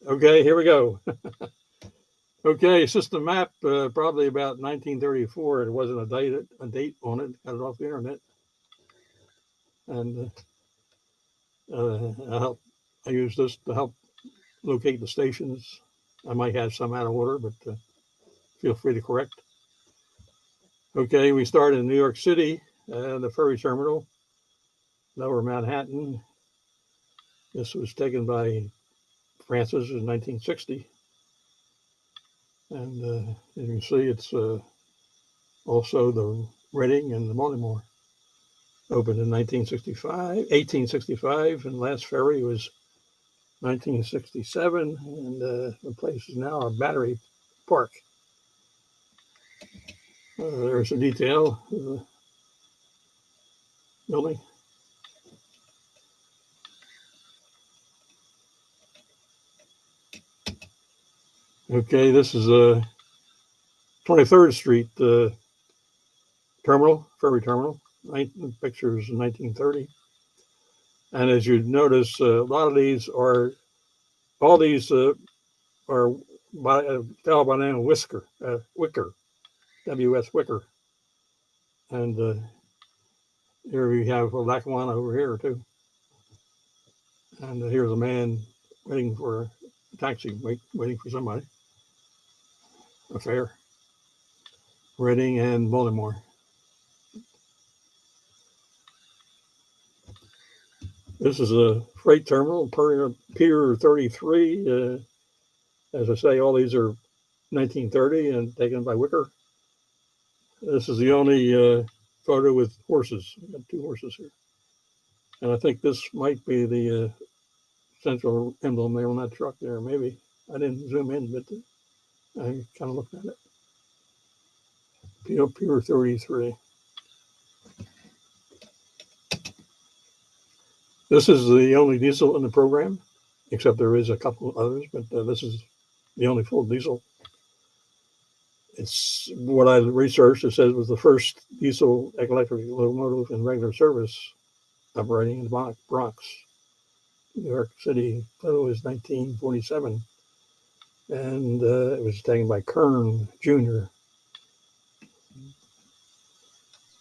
Okay, here we go. Okay, system map, probably about 1934. It wasn't a date on it. Got it off the internet, and I use this to help locate the stations. I might have some out of order, but feel free to correct. Okay, we started in New York City, the ferry terminal, Lower Manhattan. This was taken by Francis in 1960, and as you can see, it's also the Reading and the Baltimore. Opened in 1865, and last ferry was 1967, and the place is now a battery park. There's a detail of the building. Okay, this is 23rd Street terminal, ferry terminal. Pictures in 1930. And as you notice, a lot of these are, all these are by a fellow by the name of Wicker, W.S. Wicker. And here we have a Lackawanna over here too. And here's a man waiting for a taxi, waiting for somebody. A fare. Reading and Baltimore. This is a freight terminal, Pier 33. As I say, all these are 1930 and taken by Wicker. This is the only photo with horses. We got two horses here. And I think this might be the central emblem there on that truck there, maybe. I didn't zoom in, but I kind of looked at it. Pier 33. This is the only diesel in the program, except there is a couple of others, but this is the only full diesel. It's what I researched. It says it was the first diesel electric locomotive in regular service operating in the Bronx, New York City. It was 1947, and it was taken by Kern Jr.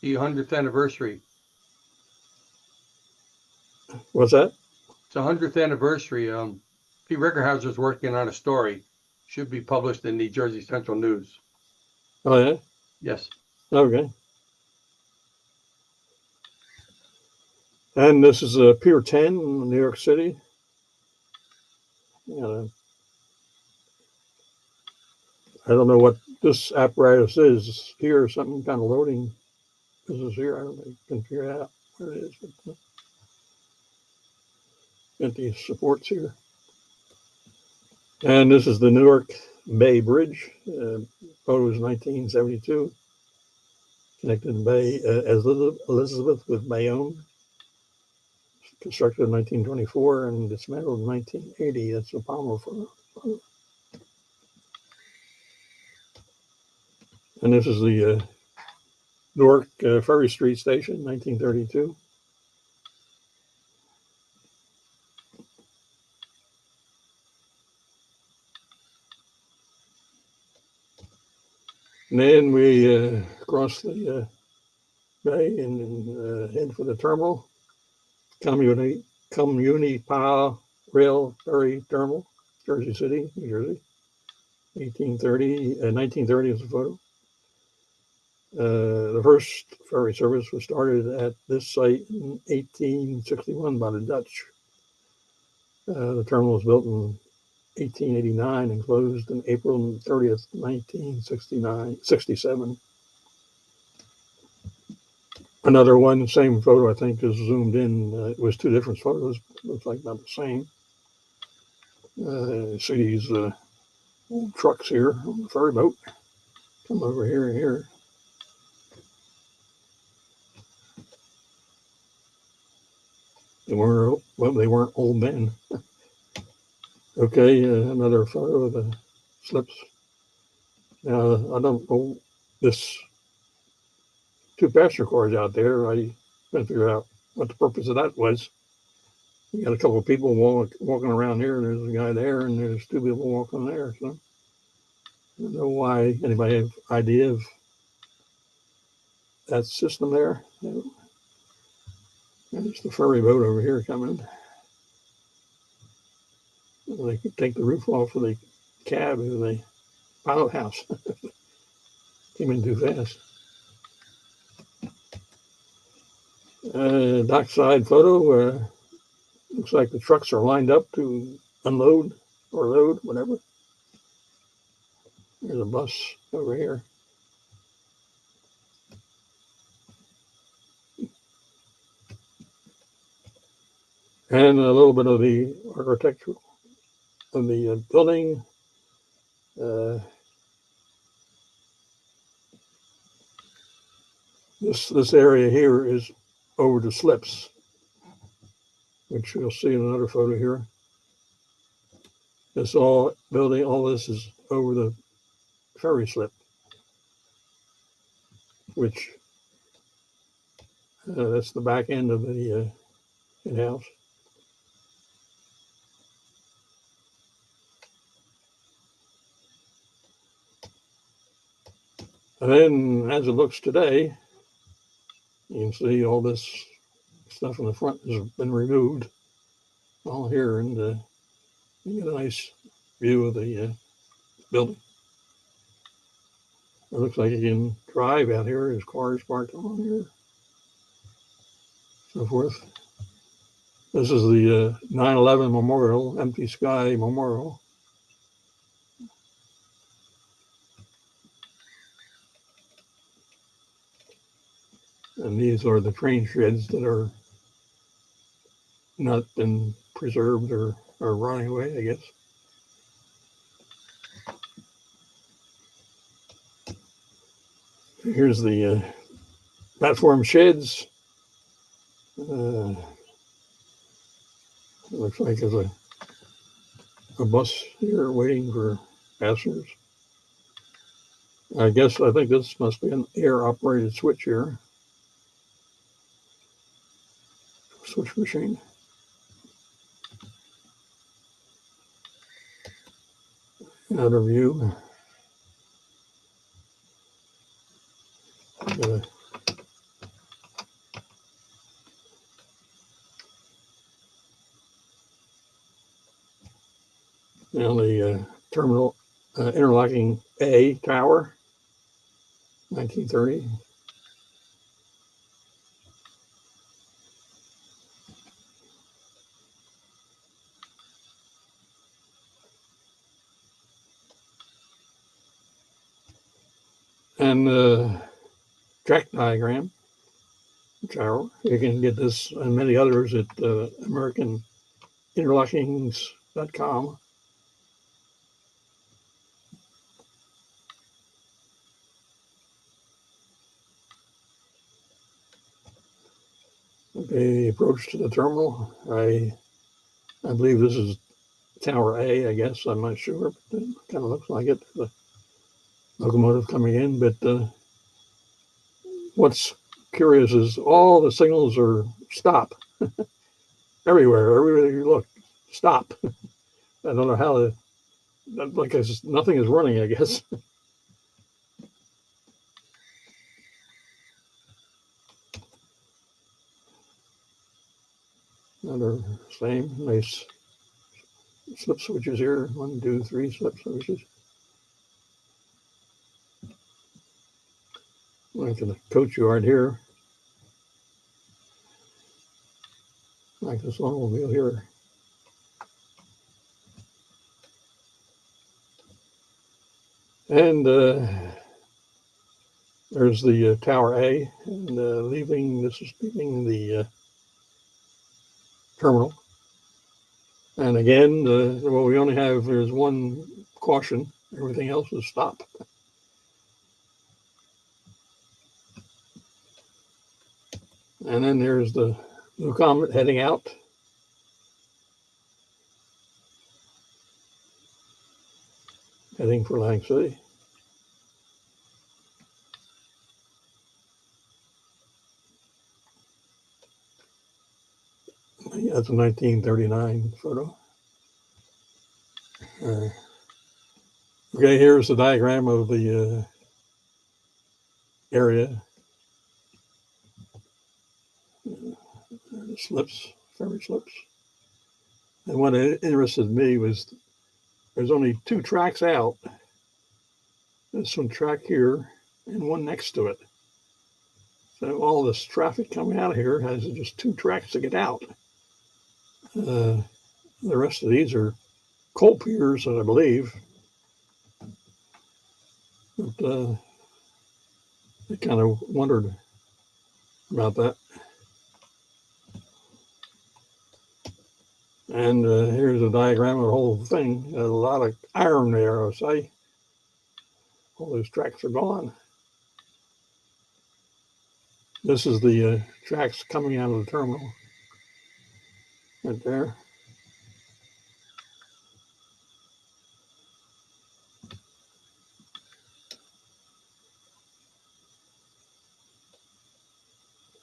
The 100th anniversary. What's that? It's the 100th anniversary. Pete Rickerhauser's working on a story. Should be published in the Jersey Central News. Oh, yeah? Yes. Okay. And this is Pier 10 in New York City. I don't know what this apparatus is here, some kind of loading. This is here. I don't know if you can figure out where it is. But, got these supports here. And this is the Newark Bay Bridge. Photo was 1972. Connected Bay Elizabeth with Bayonne. Constructed in 1924 and dismantled in 1980. That's a Palmer photo. And this is the Newark Ferry Street Station, 1932. And then we cross the bay and head for the terminal. Communipal Rail Ferry Terminal, Jersey City, New Jersey. 1930 is the photo. The first ferry service was started at this site in 1861 by the Dutch. The terminal was built in 1889 and closed on April 30th, 1967. Another one, same photo, I think, is zoomed in. It was two different photos. Looks like not the same. See these old trucks here on the ferry boat. Come over here and here. They weren't old then. Okay, another photo of the slips. Now, I don't know this two passenger cars out there. I couldn't figure out what the purpose of that was. You got a couple of people walking around here, and there's a guy there, and there's two people walking there. So I don't know why anybody have idea of that system there. There's the ferry boat over here coming. They could take the roof off of the cab in the pilot house. Came in too fast. Dockside photo. Looks like the trucks are lined up to unload or load, whatever. There's a bus over here. And a little bit of the architecture of the building. This area here is over the slips, which you'll see in another photo here. This all building, all this is over the ferry slip, which that's the back end of the house. And then, as it looks today, you can see all this stuff in the front has been removed, all here, and you get a nice view of the building. It looks like you can drive out here. There's cars parked on here, so forth. This is the 9/11 Memorial, Empty Sky Memorial. And these are the train sheds that are not been preserved or are rotting away, I guess. Here's the platform sheds. It looks like there's a bus here waiting for passengers. I think this must be an air-operated switch here. Switch machine. Another view. Now the terminal interlocking A tower, 1930. And track diagram, tower. You can get this and many others at AmericanInterlockings.com. Okay, the approach to the terminal. I believe this is Tower A, I guess. I'm not sure, but it kind of looks like it. The locomotive coming in, but what's curious is all the signals are stop. Everywhere you look, stop. I don't know how to, like nothing is running, I guess. Another same nice slip switches here. 1, 2, 3 slip switches. Like the coach yard here. Like this automobile here. And there's the Tower A, and this is leaving the terminal. And again, we only have, there's one caution, everything else is stop. And then there's the Blue Comet heading out. Heading for Lang City. The That's a 1939 photo. Okay, here's the diagram of the area. The slips, ferry slips. And what interested me was there's only 2 tracks out. There's one track here and one next to it. So all this traffic coming out of here has just 2 tracks to get out. The rest of these are coal piers, I believe. But I kind of wondered about that. And here's a diagram of the whole thing. A lot of iron there, I say. All those tracks are gone. This is the tracks coming out of the terminal. Right there.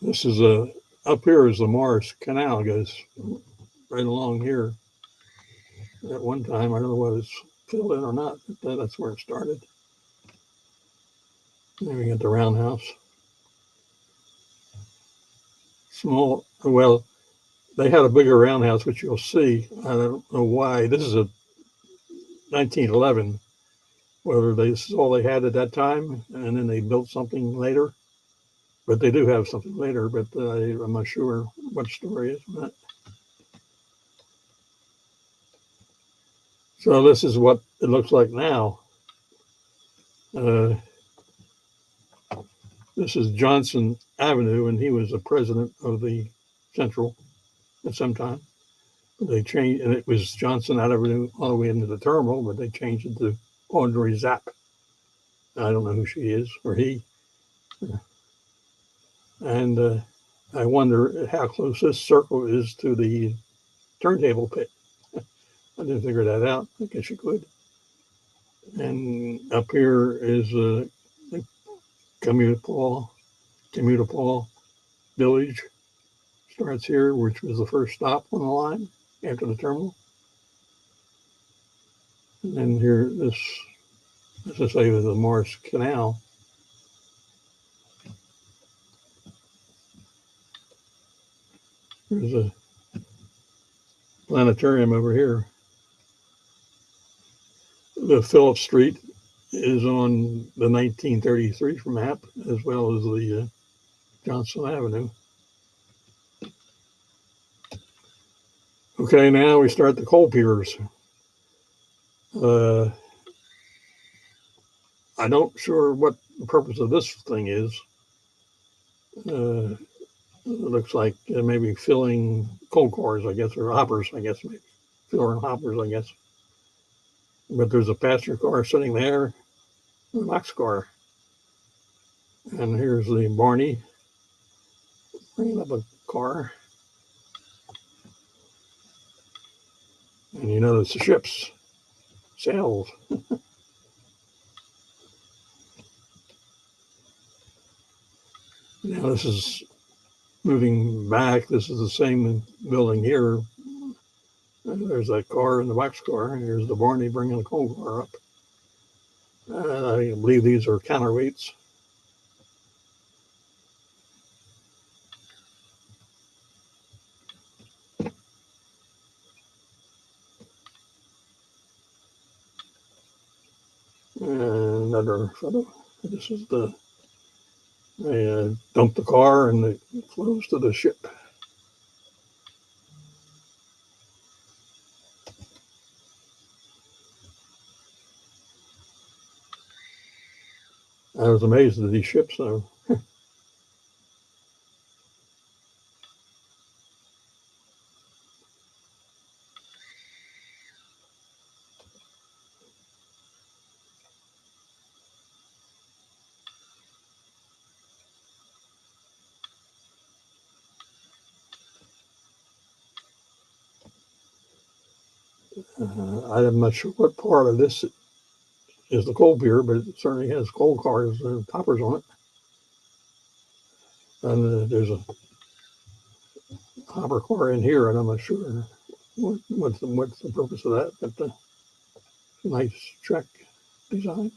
This is up here is the Morris Canal, goes right along here. At one time, I don't know whether it's filled in or not, but that's where it started. Then we got the roundhouse. Small, well, they had a bigger roundhouse, which you'll see. I don't know why. This is a 1911. Whether this is all they had at that time, and then they built something later. But they do have something later, but I'm not sure what the story is on that. So this is what it looks like now. This is Johnson Avenue, and he was the president of the Central at some time. They changed, and it was Johnson Avenue all the way into the terminal, but they changed it to Audrey Zapp. I don't know who she is, or he. And I wonder how close this circle is to the turntable pit. I didn't figure that out. I guess you could. And up here is the Commutapol Village. Starts here, which was the first stop on the line after the terminal. And then here, this, as I say, was the Morris Canal. There's a planetarium over here. The Phillips Street is on the 1933 map, as well as the Johnson Avenue. Okay, now we start the coal piers. I don't sure what the purpose of this thing is. It looks like maybe filling coal cars, I guess, or hoppers, I guess, maybe filling hoppers, I guess. But there's a passenger car sitting there, a box car. And here's the Barney bringing up a car. And you notice the ships, sails. Now this is moving back. This is the same building here. And there's that car in the box car. And here's the Barney bringing the coal car up. I believe these are counterweights. And another photo. This is they dump the car and it flows to the ship. I was amazed at these ships, though. I'm not sure what part of this is the coal pier, but it certainly has coal cars and toppers on it. And there's a hopper car in here, and I'm not sure what's the purpose of that, but nice track design.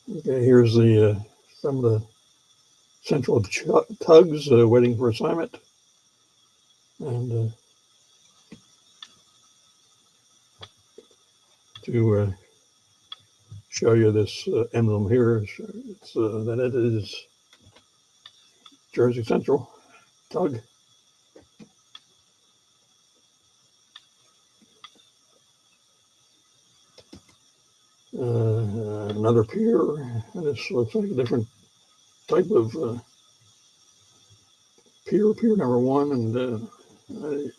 Okay, here's the some of the central tugs waiting for assignment, and to show you this emblem here, it's that it is Jersey Central tug. Another pier, and this looks like a different type of pier number one, and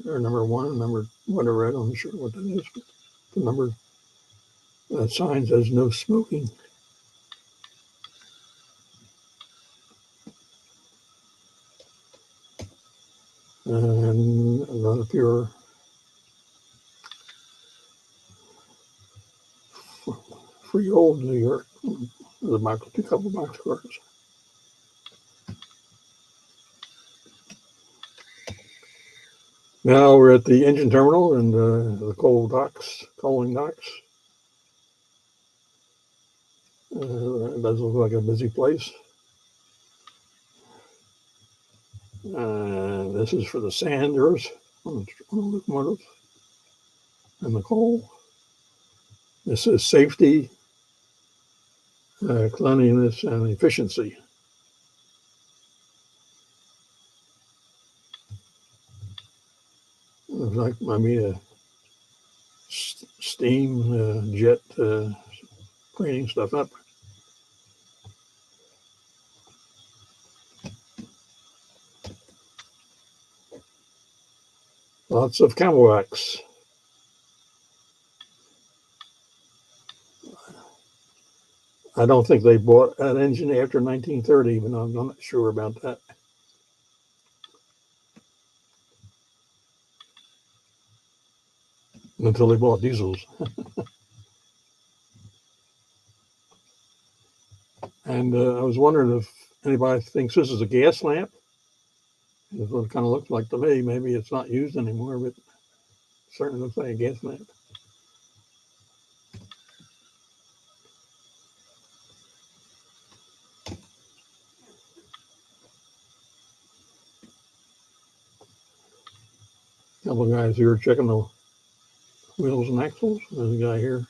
or number one, number whatever, I'm not sure what that is, but the number sign says no smoking. And another pier, Freehold, New York, two couple box cars. Now we're at the engine terminal and the coaling docks. It does look like a busy place. This is for the sanders on the locomotive and the coal. This is safety, cleanliness, and efficiency. Looks like maybe a steam jet cleaning stuff up. Lots of camelbacks. I don't think they bought an engine after 1930, but I'm not sure about that. Until they bought diesels. And I was wondering if anybody thinks this is a gas lamp. That's what it kind of looks like to me. Maybe it's not used anymore, but it certainly looks like a gas lamp. A couple of guys here checking the wheels and axles. There's a guy here.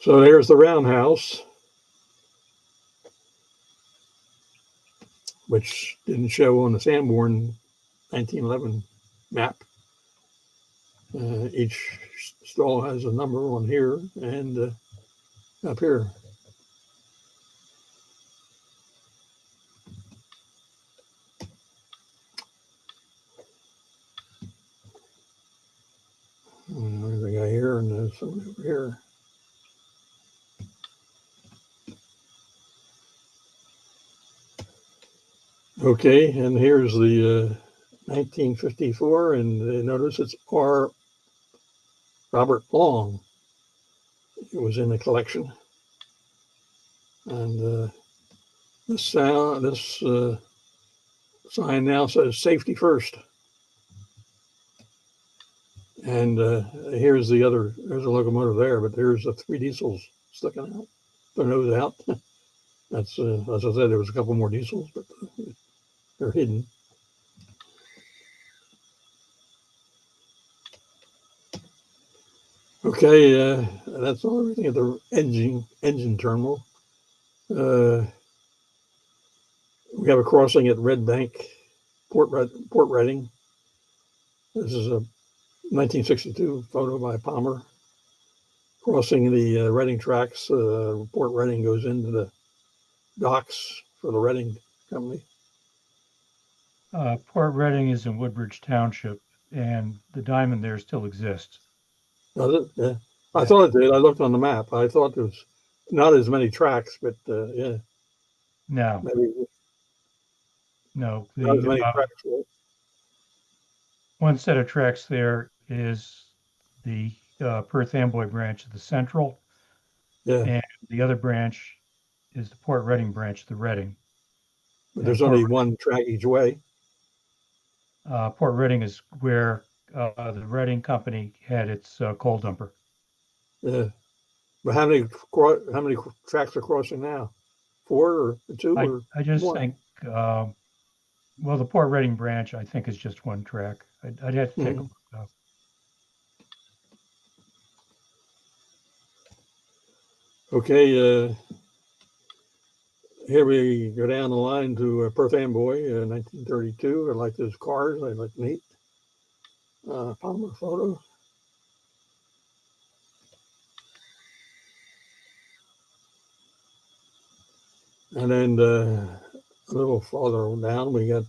So there's the roundhouse, which didn't show on the Sanborn 1911 map. Each stall has a number on here and up here. There's a guy here and there's somebody over here. Okay, and here's the 1954, and notice it's R. Robert Long. It was in the collection, and this sign now says "Safety First." And here's the other. There's a locomotive there, but there's the three diesels sticking out, their nose out. That's as I said, there was a couple more diesels, but they're hidden. Okay, that's all everything at the engine terminal. We have a crossing at Red Bank, Port Reading. This is a 1962 photo by Palmer. Crossing the Reading tracks, Port Reading goes into the docks for the Reading Company. Port Reading is in Woodbridge Township, and the diamond there still exists. Does it? Yeah. I thought it did. I looked on the map. I thought there was not as many tracks, but yeah. No. Maybe No. not as many tracks. One set of tracks there is the Perth Amboy branch of the Central, Yeah, And the other branch is the Port Reading branch, the Reading. but there's Port only one track each way. Port Reading is where the Reading Company had its coal dumper. Yeah, but how many tracks are crossing now? 4 or 2 or I just 1? think, well, the Port Reading branch, I think, is just one track. I'd have to take a Mhm. look, though. Okay, here we go down the line to Perth Amboy, 1932. I like those cars. They look neat. Palmer photo. And then a little farther down, we got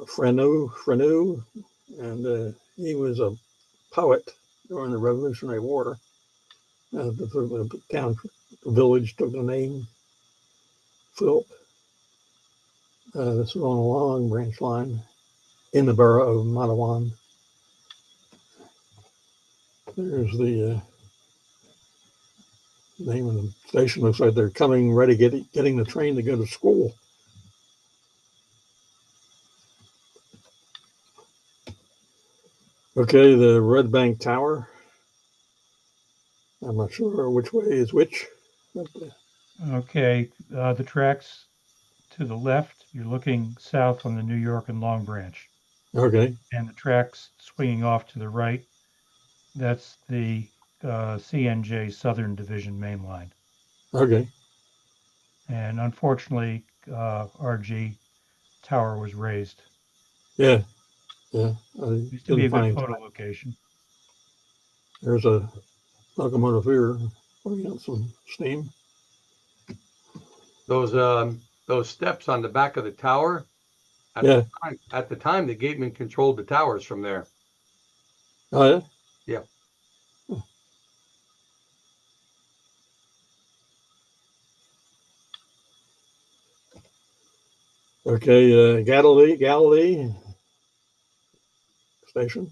Freneau, and he was a poet during the Revolutionary War. The village took the name Philip. This is on a long branch line in the borough of Matawan. There's the name of the station. Looks like they're coming ready, getting the train to go to school. Okay, the Red Bank Tower. I'm not sure which way is which. But, Okay, the tracks to the left, you're looking south on the New York and Long Branch. okay, And the tracks swinging off to the right, that's the CNJ Southern Division main line. okay, And unfortunately, RG Tower was razed. yeah, yeah. I Used to be didn't a good find photo location. there's a locomotive here putting out some steam. Those steps on the back of the tower, Yeah. at the time, the gateman controlled the towers from there. Oh yeah. Yeah. Okay, Galilee station.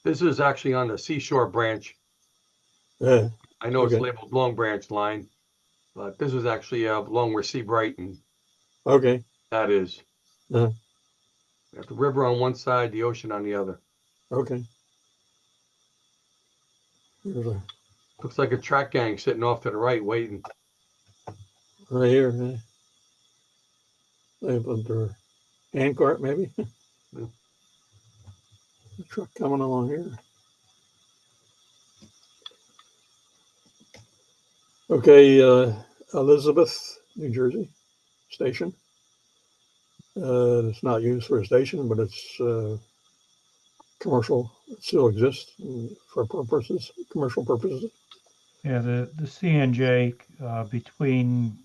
This is actually on the Seashore branch. Yeah. I know it's Okay. labeled Long Branch line, but this was actually along where Seabright and Okay. that is. Uh, We have the river on one side, the ocean on the other. okay. Here's a Looks like a track gang sitting off to the right waiting. right here. Yeah. They put their hand cart maybe. Yeah. The truck coming along here. Okay, Elizabeth, New Jersey station. It's not used for a station, but it's commercial. It still exists for purposes, commercial purposes. Yeah, the CNJ between,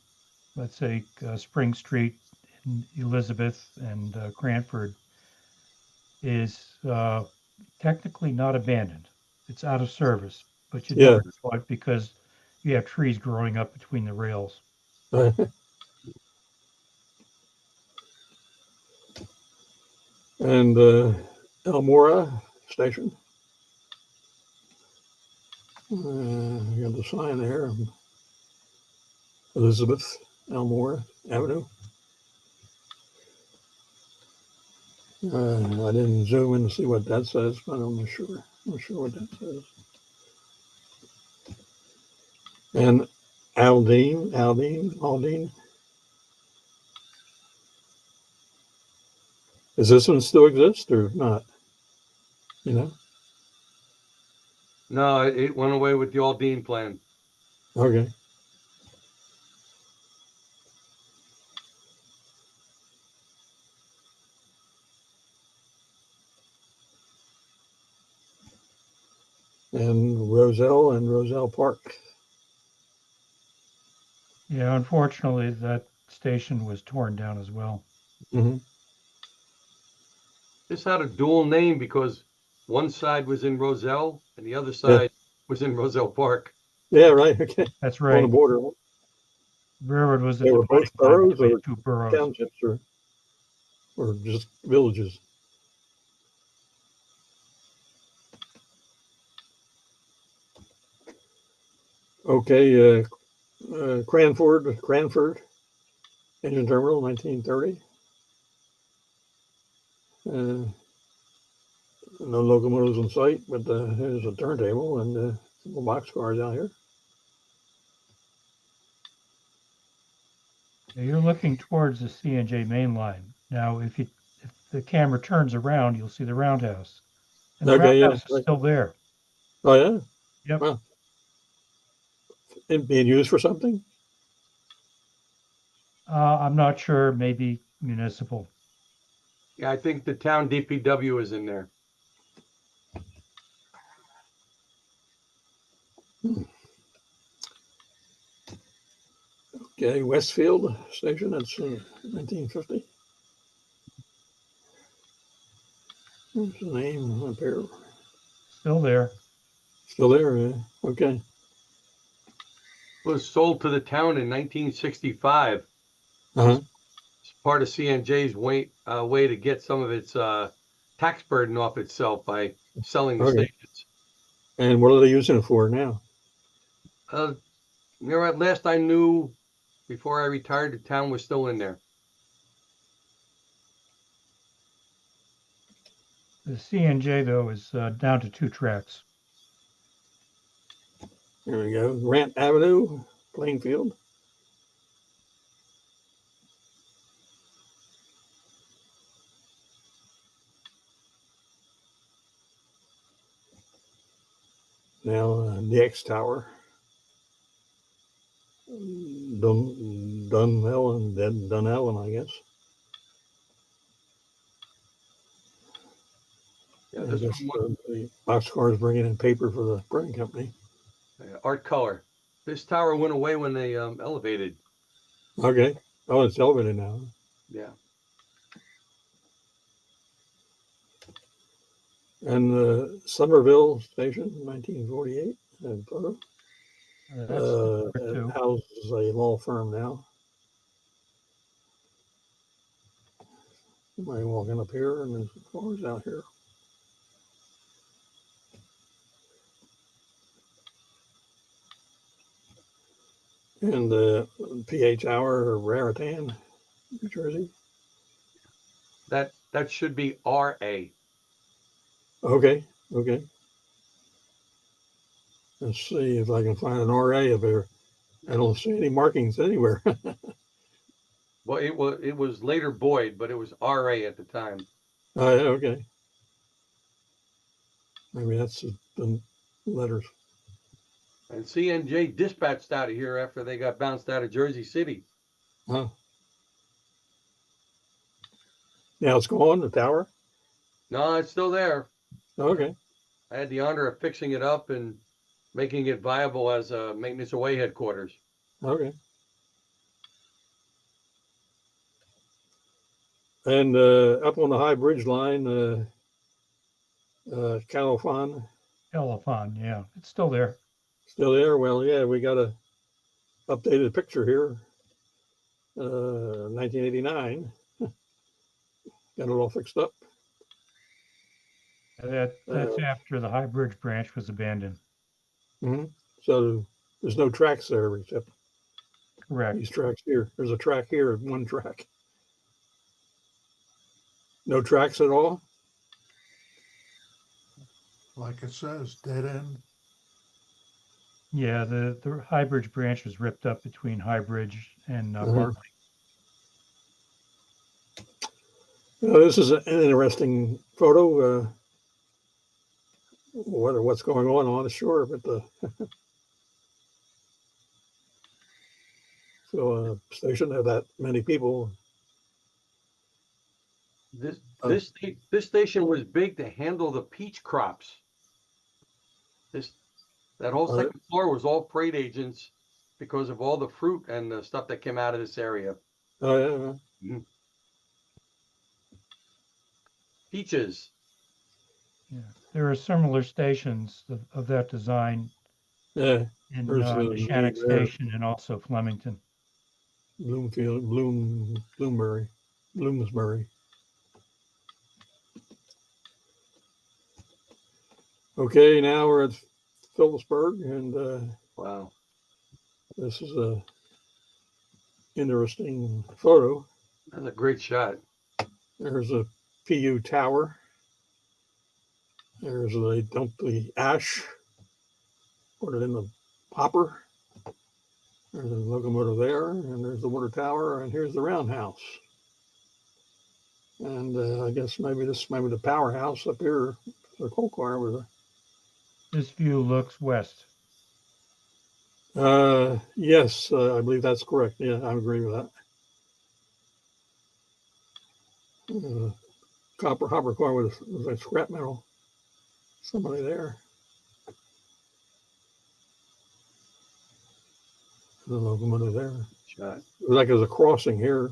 let's say, Spring Street and Elizabeth and Cranford is technically not abandoned. It's out of service, but you'd Yeah. never know it because you have trees growing up between the rails. And Elmora station. You got the sign there, Elizabeth Elmora Avenue. I didn't zoom in to see what that says, but I'm not sure. I'm not sure what that says. And Aldine. Does this one still exist or not? You know? No, it went away with the Aldine plan. Okay. And Roselle Park. Yeah, unfortunately, that station was torn down as well. Hmm. This had a dual name because one side was in Roselle and the other Yeah. side was in Roselle Park. Yeah, right. Okay. That's On the right. border. Railroad was a They were dividing both line boroughs between or two boroughs. townships or just villages. Okay, Cranford Engine Terminal, 1930. No locomotives in sight, but there's a turntable and some boxcars out here. Now you're looking towards the C&J main line. Now, if the camera turns around, you'll see the roundhouse, and the Okay, yeah. roundhouse is still there. Oh, yeah. Yep. Wow. It being used for something? I'm not sure. Maybe municipal. Yeah, I think the town DPW is in there. Okay, Westfield Station, that's 1950. What's the name up here? Still there. Still there, yeah. Okay. Was sold to the town in 1965 Uh-huh. as part of CNJ's way to get some of its tax burden off itself by selling the Okay. stations. And what are they using it for now? You know, at last I knew, before I retired, the town was still in there. The C&J though is down to 2 tracks. There we go. Grant Avenue, Plainfield. Now, the X Tower. Dunellen, I guess. Yeah, I this guess one, the boxcar is bringing in paper for the printing company. art color. This tower went away when they elevated. Okay. Oh, it's elevated now. Yeah. And the Somerville Station, 1948. Photo. That's still there It too. houses a law firm now. Somebody walking up here, and there's cars out here. And the PA Tower, Raritan, New Jersey. That should be RA. Okay, okay. Let's see if I can find an RA up here. I don't see any markings anywhere. Well, it was later Boyd, but it was RA at the time. Okay. Maybe that's the letters. And CNJ dispatched out of here after they got bounced out of Jersey City. Huh. Now it's gone, the tower? No, it's still there. Okay. I had the honor of fixing it up and making it viable as a maintenance away headquarters. Okay. And up on the High Bridge line, Califon, Telephone, yeah, it's still there. still there? Well, yeah, we got a updated picture here. 1989. Got it all fixed up. That's after the High Bridge branch was abandoned. Mm-hmm. So there's no tracks there except Correct. these tracks here. There's a track here, one track. No tracks at all? Like it says, dead end. Yeah, the High Bridge branch was ripped up between High Bridge and Uh-huh. Bartley. This is an interesting photo. What's going on the shore, but the so station have that many people. This station was big to handle the peach crops. That whole second floor was all freight agents because of all the fruit and the stuff that came out of this area. Oh yeah. Peaches. Yeah, there are similar stations of that design Yeah. in There's the name Neshannock there. Station and also Flemington. Bloomsbury. Okay, now we're at Phillipsburg, and Wow. This is a interesting photo. That's a great shot. There's a PU tower. There's they dump the ash, put it in the hopper. There's a locomotive there, and there's the water tower, and here's the roundhouse. And I guess maybe this might be the powerhouse up here, the coal car with a. This view looks west. Yes, I believe that's correct. Yeah, I agree with that. Copper hopper car with a scrap metal. Somebody there. The locomotive there. Shot. It was like there's a crossing here.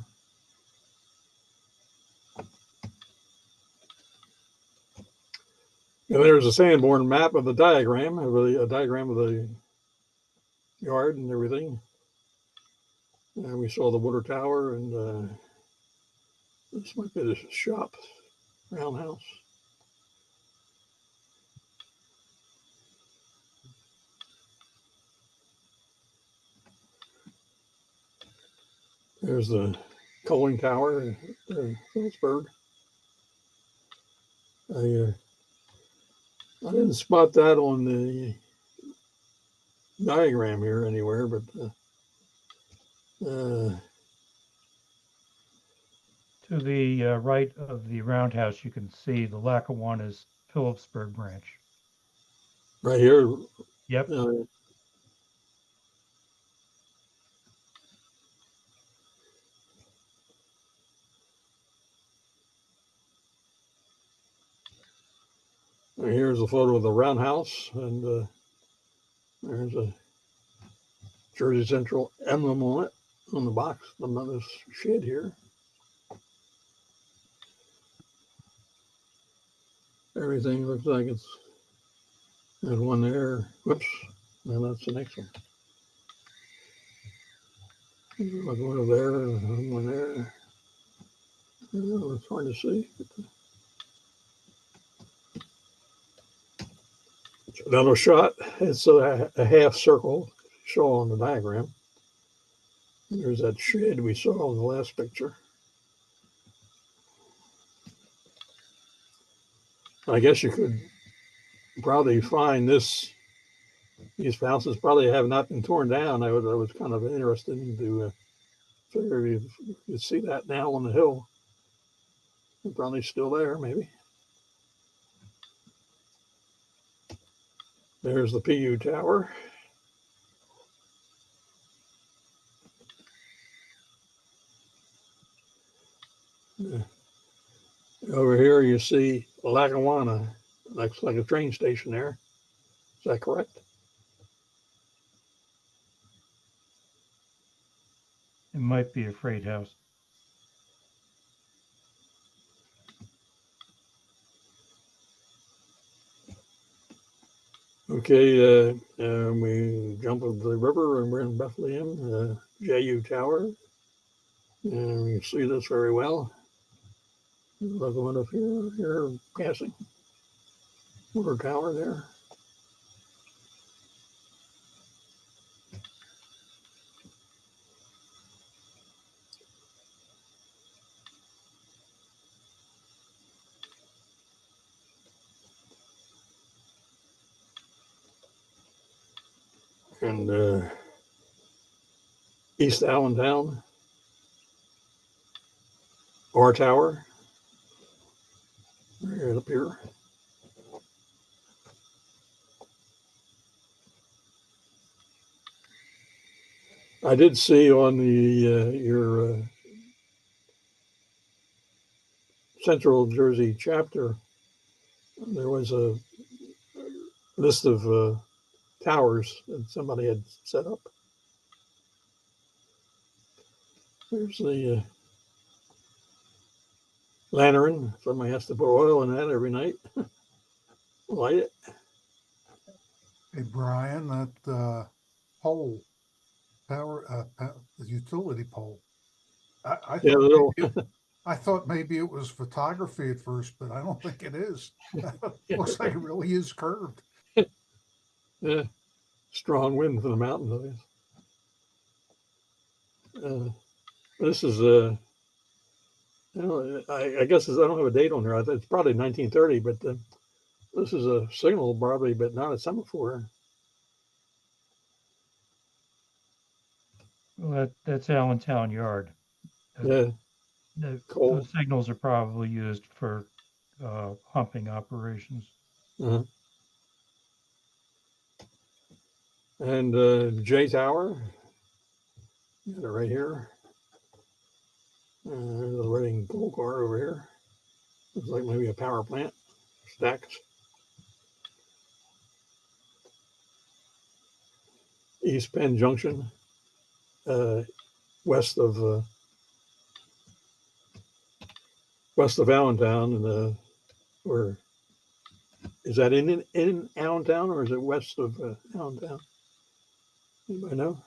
And there's a Sanborn map of the diagram, a diagram of the yard and everything. And we saw the water tower, and this might be the shop, roundhouse. There's the coaling tower in Phillipsburg. I didn't spot that on the diagram here anywhere, but To the right of the roundhouse, you can see the Lackawanna's Phillipsburg branch. right here. Yep. Here's a photo of the roundhouse, and there's a Jersey Central emblem on it, on the box, on this shed here. Everything looks like it's, there's one there. Whoops, no, that's the next one. Like one over there, and one there. It's hard to see. Another shot. It's a half circle, shown on the diagram. And there's that shed we saw in the last picture. I guess you could probably find these houses probably have not been torn down. I was kind of interested to figure if you could see that now on the hill. They're probably still there, maybe. There's the PU tower. Over here you see Lackawanna. Looks like a train station there. Is that correct? It might be a freight house. Okay, we jump over the river and we're in Bethlehem, JU Tower. And you see this very well. Locomotive here passing. Water tower there. And East Allentown, R Tower, right up here. I did see on the your Central Jersey chapter, there was a list of towers that somebody had set up. There's the lantern. Somebody has to put oil in that every night. Light it. Hey, Brian, that pole, power, the utility pole. I Yeah, thought little. I thought maybe it was photography at first, but I don't think it is. Yeah, Looks like it really is curved. yeah, strong wind from the mountains, I guess. This is I guess I don't have a date on there. It's probably 1930, but this is a signal probably, but not a semaphore. Well, that's Allentown Yard. Yeah, coal. Those signals are probably used for pumping operations. Uh-huh. And J Tower, got it right here. There's a running coal car over here. Looks like maybe a power plant. Stacks. East Penn Junction, west of Allentown, and where is that in Allentown, or is it west of Allentown? Anybody know?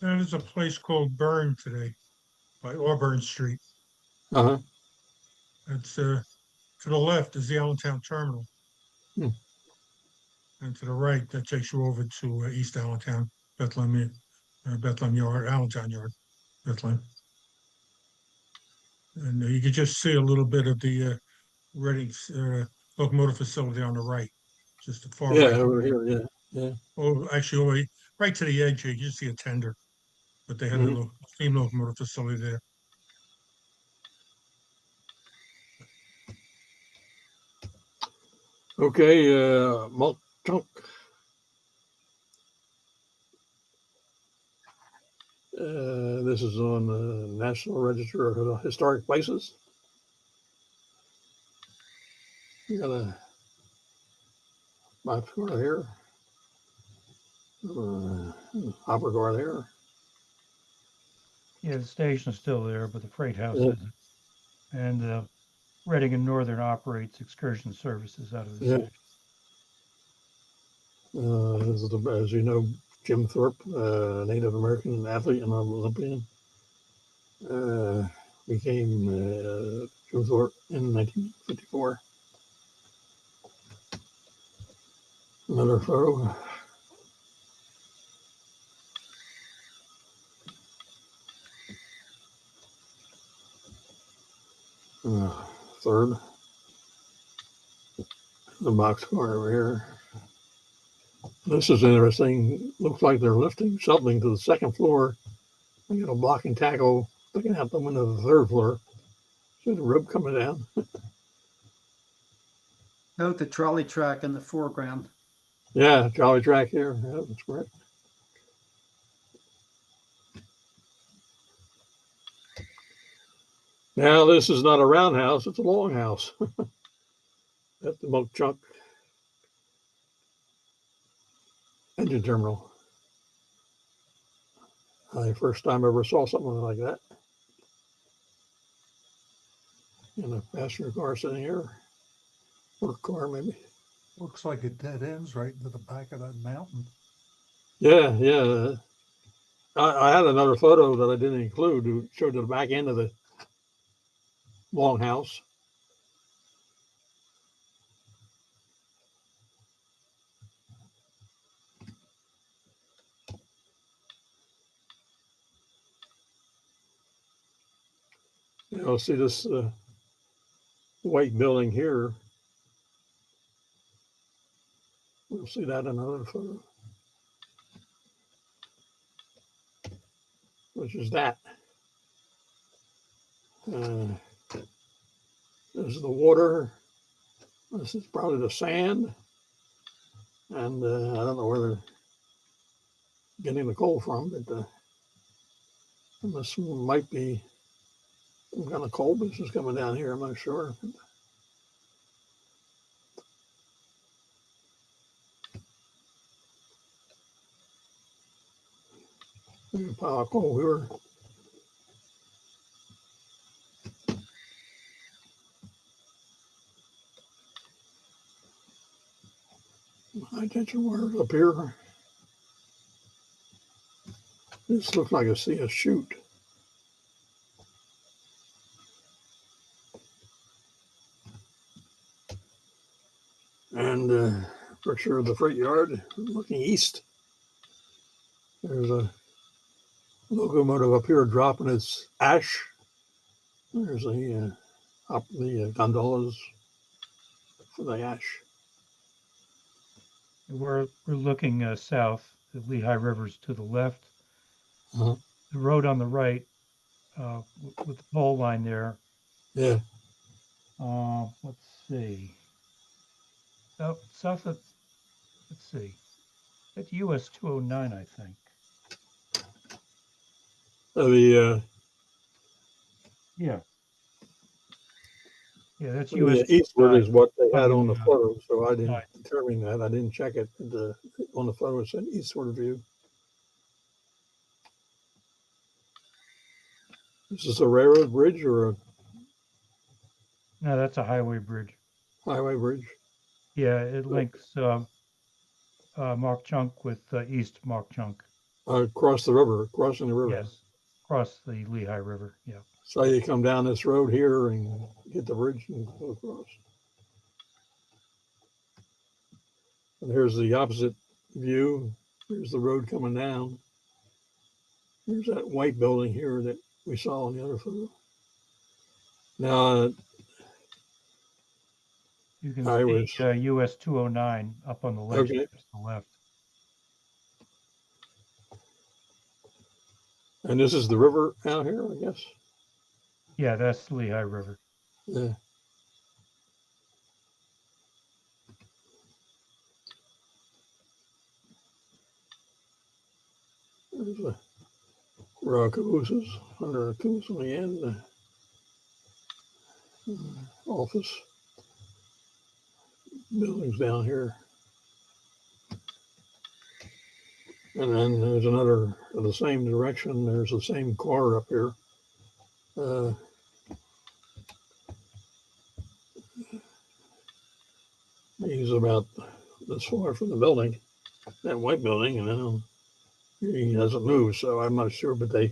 That is a place called Burn today, by Auburn Street. Uh-huh. It's to the left is the Allentown Terminal. Hmm. And to the right, that takes you over to East Allentown, Bethlehem Yard, Allentown Yard, Bethlehem. And you can just see a little bit of the Reading locomotive facility on the right, just the far Yeah, right. over here. Yeah, yeah. Oh, actually, right to the edge here, you see a tender, but they had a little steam locomotive facility there. Okay, Malt Chunk. This is on the National Register of Historic Places. You got a box car here, hopper car there. Yeah, the station's still there, but the freight house Yeah. isn't. And Reading and Northern operates excursion services out of the Yeah. station. This is, as you know, Jim Thorpe, Native American athlete and Olympian, became Jim Thorpe in 1954. Another photo. Third. The boxcar over here. This is interesting. Looks like they're lifting something to the second floor. They got a block and tackle sticking out the window of the third floor. See the rib coming down. Note the trolley track in the foreground. Yeah, trolley track here. Yeah, that's correct. Now this is not a roundhouse; it's a longhouse. At the Milk Chunk engine terminal. First time I ever saw something like that. In a passenger car sitting here. Work car, maybe. Looks like it dead ends right into the back of that mountain. Yeah, yeah. I had another photo that I didn't include. It showed the back end of the longhouse. You'll see this white building here. We'll see that in another photo. Which is that. This is the water. This is probably the sand. And I don't know where they're getting the coal from, but this might be some kind of coal business coming down here. I'm not sure. There's a pile of coal here. High tension wires up here. This looks like a chute. And picture of the freight yard looking east. There's a locomotive up here dropping its ash. There's the gondolas for the ash. We're looking south. The Lehigh River's to the left. Uh-huh. The road on the right, with the pole line there. Yeah, Let's see. South of, let's see. That's US 209, I think. the Yeah. Yeah, that's the US eastward 209. is what they had on the Coming, photo, so I didn't right. determine that. I didn't check it. On the photo, it said eastward view. Is this a railroad bridge or a No, that's a highway bridge. highway bridge? Yeah, it links Mark Chunk with East Mark Chunk. Across the river, crossing the river. Yes, across the Lehigh River. Yeah. So you come down this road here and hit the bridge and go across. And here's the opposite view. Here's the road coming down. There's that white building here that we saw on the other photo. Now, You can I see was US 209 up on the ledge okay. to the left. And this is the river out here, I guess. Yeah, that's the Lehigh River. Yeah. There's a row of cabooses under a caboose on the end. Office buildings down here. And then there's another in the same direction. There's the same car up here. He's about this far from the building, that white building, and then he hasn't moved, so I'm not sure. But I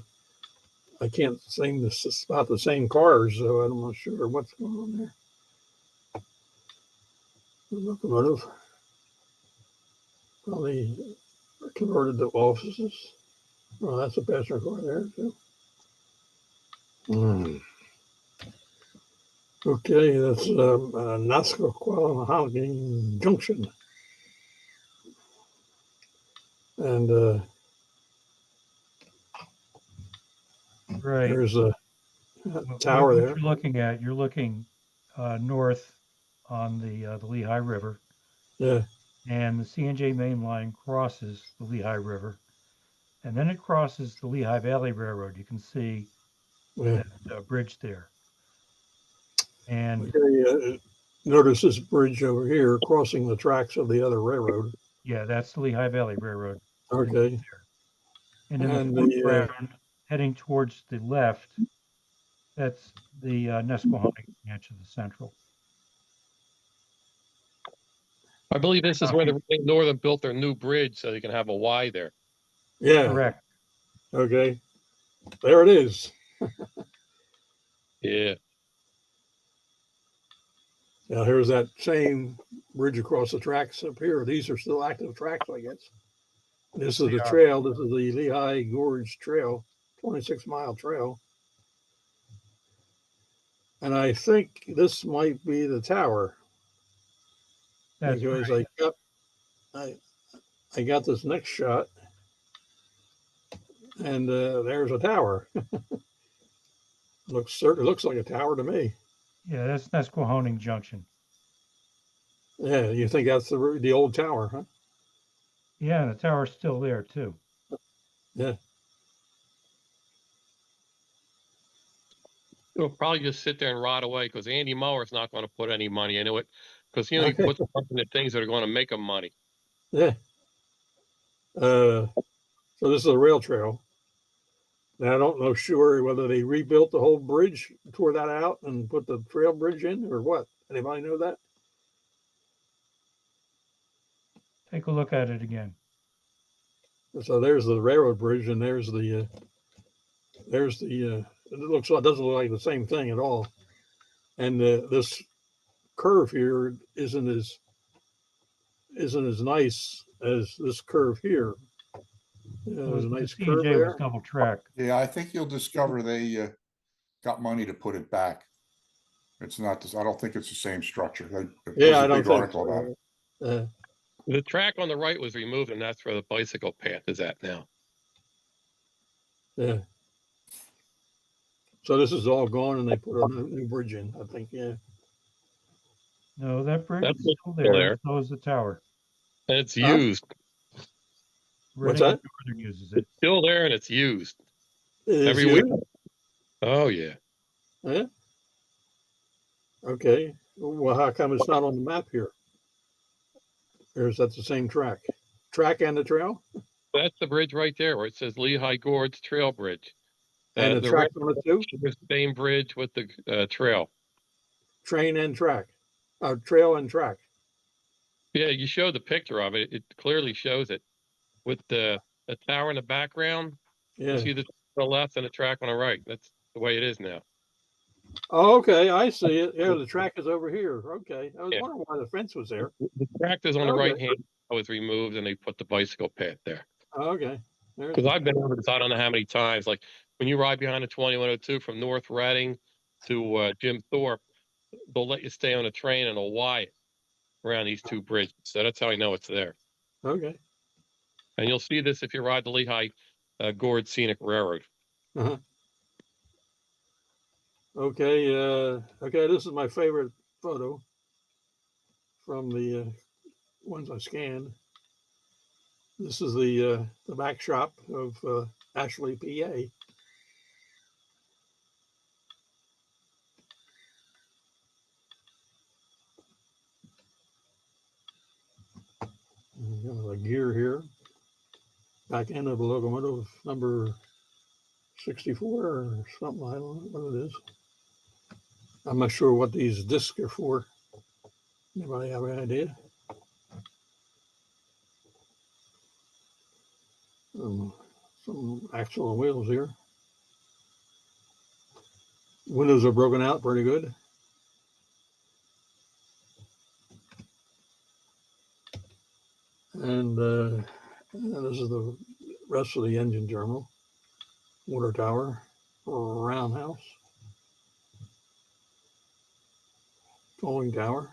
can't seem to spot the same cars, so I'm not sure what's going on there. The locomotive probably converted to offices. Oh, that's a passenger car there too. Okay, that's Nascaquahoning Junction. And Right. there's a tower What there. you're looking at, you're looking north on the Lehigh River, Yeah, and the C&J main line crosses the Lehigh River, and then it crosses the Lehigh Valley Railroad. You can see yeah. that bridge there. And Okay, notice this bridge over here crossing the tracks of the other railroad. yeah, that's the Lehigh Valley Railroad. Okay, And in the and foreground, heading towards the left, that's the Nesquehoning branch of the Central. I believe this is where the Northern built their new bridge so they can have a Y there. yeah, Correct. okay, there it is. Yeah. Now here's that same bridge across the tracks up here. These are still active tracks, I guess. This is They the are. trail. This is the Lehigh Gorge Trail, 26-mile trail. And I think this might be the tower. That's Because right. I got this next shot, and there's a tower. It looks like a tower to me. Yeah, that's Nesquehoning Junction. Yeah, you think that's the old tower, huh? Yeah, the tower's still there too. Yeah. It'll probably just sit there and rot away because Andy Mower's not going to put any money into it because he Okay. puts money into things that are going to make him money. Yeah. So this is a rail trail. Now I don't know sure whether they rebuilt the whole bridge, tore that out, and put the trail bridge in, or what. Anybody know that? Take a look at it again. So there's the railroad bridge, and there's the it looks like, doesn't look like the same thing at all. And this curve here isn't as isn't as nice as this curve here. There's a The nice curve C&J was there. double track. Yeah, I think you'll discover they got money to put it back. It's not this, I don't think it's the same structure. There Yeah, was I a don't big think article about it. so. The track on the right was removed, and that's where the bicycle path is at now. Yeah. So this is all gone and they put a new bridge in, I think, yeah. No, that bridge That's is still still there, there. and so is the tower. And it's Huh? used. What's Reading and that? Northern uses it. It's still there and it's used It is every you? week. Oh, yeah. Yeah. Okay. Well, how come it's not on the map here? Or is that the same track? Track and the trail? That's the bridge right there where it says Lehigh Gorge Trail Bridge. And the The track red on it too? is the same bridge with the trail. Train and track. Trail and track. Yeah, you showed the picture of it. It clearly shows it with the tower in the background. You Yeah. see the left and the track on the right. That's the way it is now. Oh, okay. I see it. Yeah, the track is over here. Okay. I was Yeah. wondering why the fence was there. The track is on the Okay. right hand. Was removed and they put the bicycle path there. Okay. There's Because I've been over this, I don't know how many times. Like when you ride behind the 2102 from North Reading to Jim Thorpe, they'll let you stay on a train and they'll wire around these two bridges. So that's how I know it's there. okay. And you'll see this if you ride the Lehigh Gorge Scenic Railroad. Uh-huh. Okay. Okay. This is my favorite photo from the ones I scanned. This is the back shop of Ashley, PA. The gear here. Back end of the locomotive number 64 or something. I don't know what it is. I'm not sure what these discs are for. Anybody have any idea? Some axle and wheels here. Windows are broken out pretty good. And this is the rest of the engine terminal. Water tower, roundhouse, tolling tower,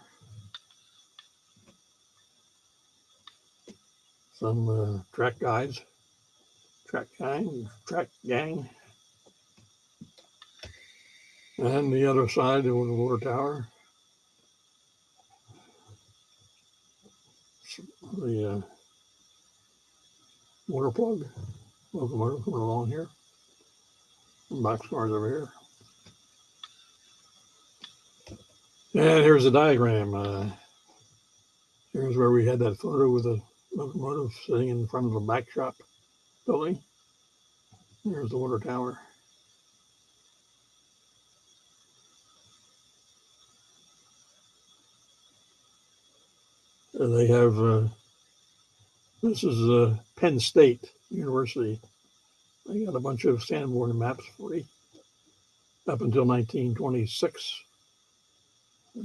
some track guides, track gang, and the other side of the water tower, the water plug, locomotive coming along here, boxcars over here. And here's the diagram. Here's where we had that photo with the locomotive sitting in front of the back shop building. There's the water tower. They have, this is Penn State University. They got a bunch of Sanborn maps free up until 1926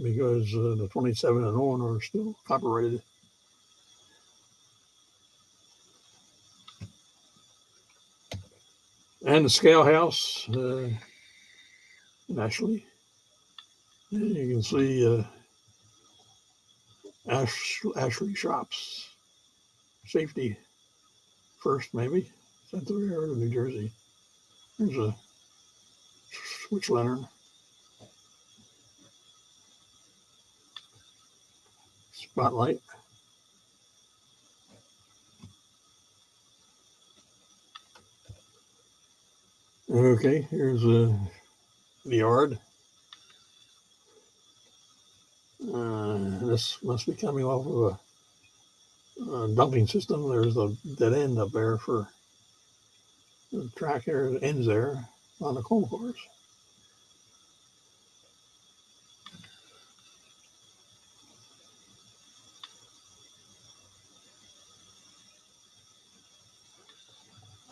because the 27 and on are still copyrighted. And the scale house, Ashley. And you can see Ashley shops. Safety first, maybe. Center area of New Jersey. There's a switch lantern. Spotlight. Okay, here's the yard. This must be coming off of a dumping system. There's a dead end up there for the track here. It ends there on the coal cars.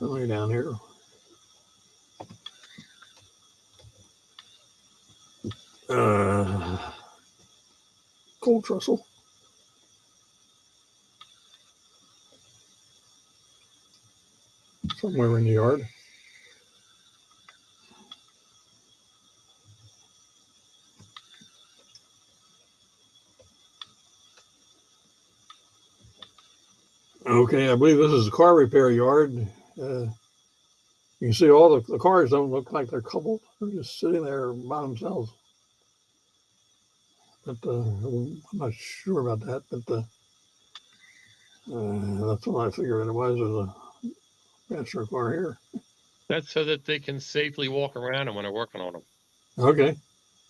Way down here. Coal trestle. somewhere in the yard. Okay, I believe this is a car repair yard. You can see all the cars don't look like they're coupled. They're just sitting there by themselves. But I'm not sure about that. But that's what I figured it was. There's a passenger car here. That's so that they can safely walk around them when they're working on them. Okay,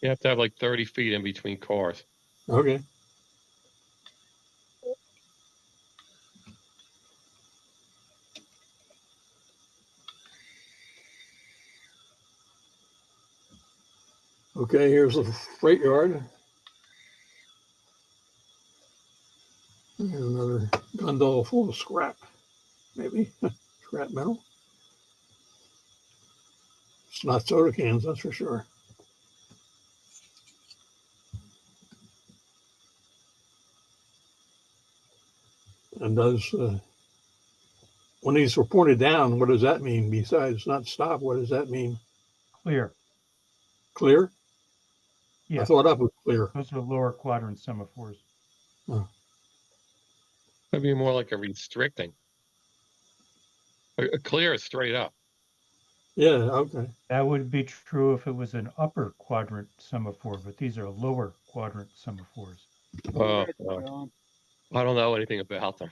You have to have like 30 feet in between cars. okay. Okay, here's the freight yard. Here's another gondola full of scrap, maybe scrap metal. It's not soda cans, that's for sure. And when these were pointed down, what does that mean? Besides not stop, what does that mean? Clear. Clear? I Yeah, thought up was clear. those are lower quadrant semaphores. That'd be more like a restricting. A clear is straight up. Yeah, okay. That would be true if it was an upper quadrant semaphore, but these are lower quadrant semaphores. I don't know anything about them.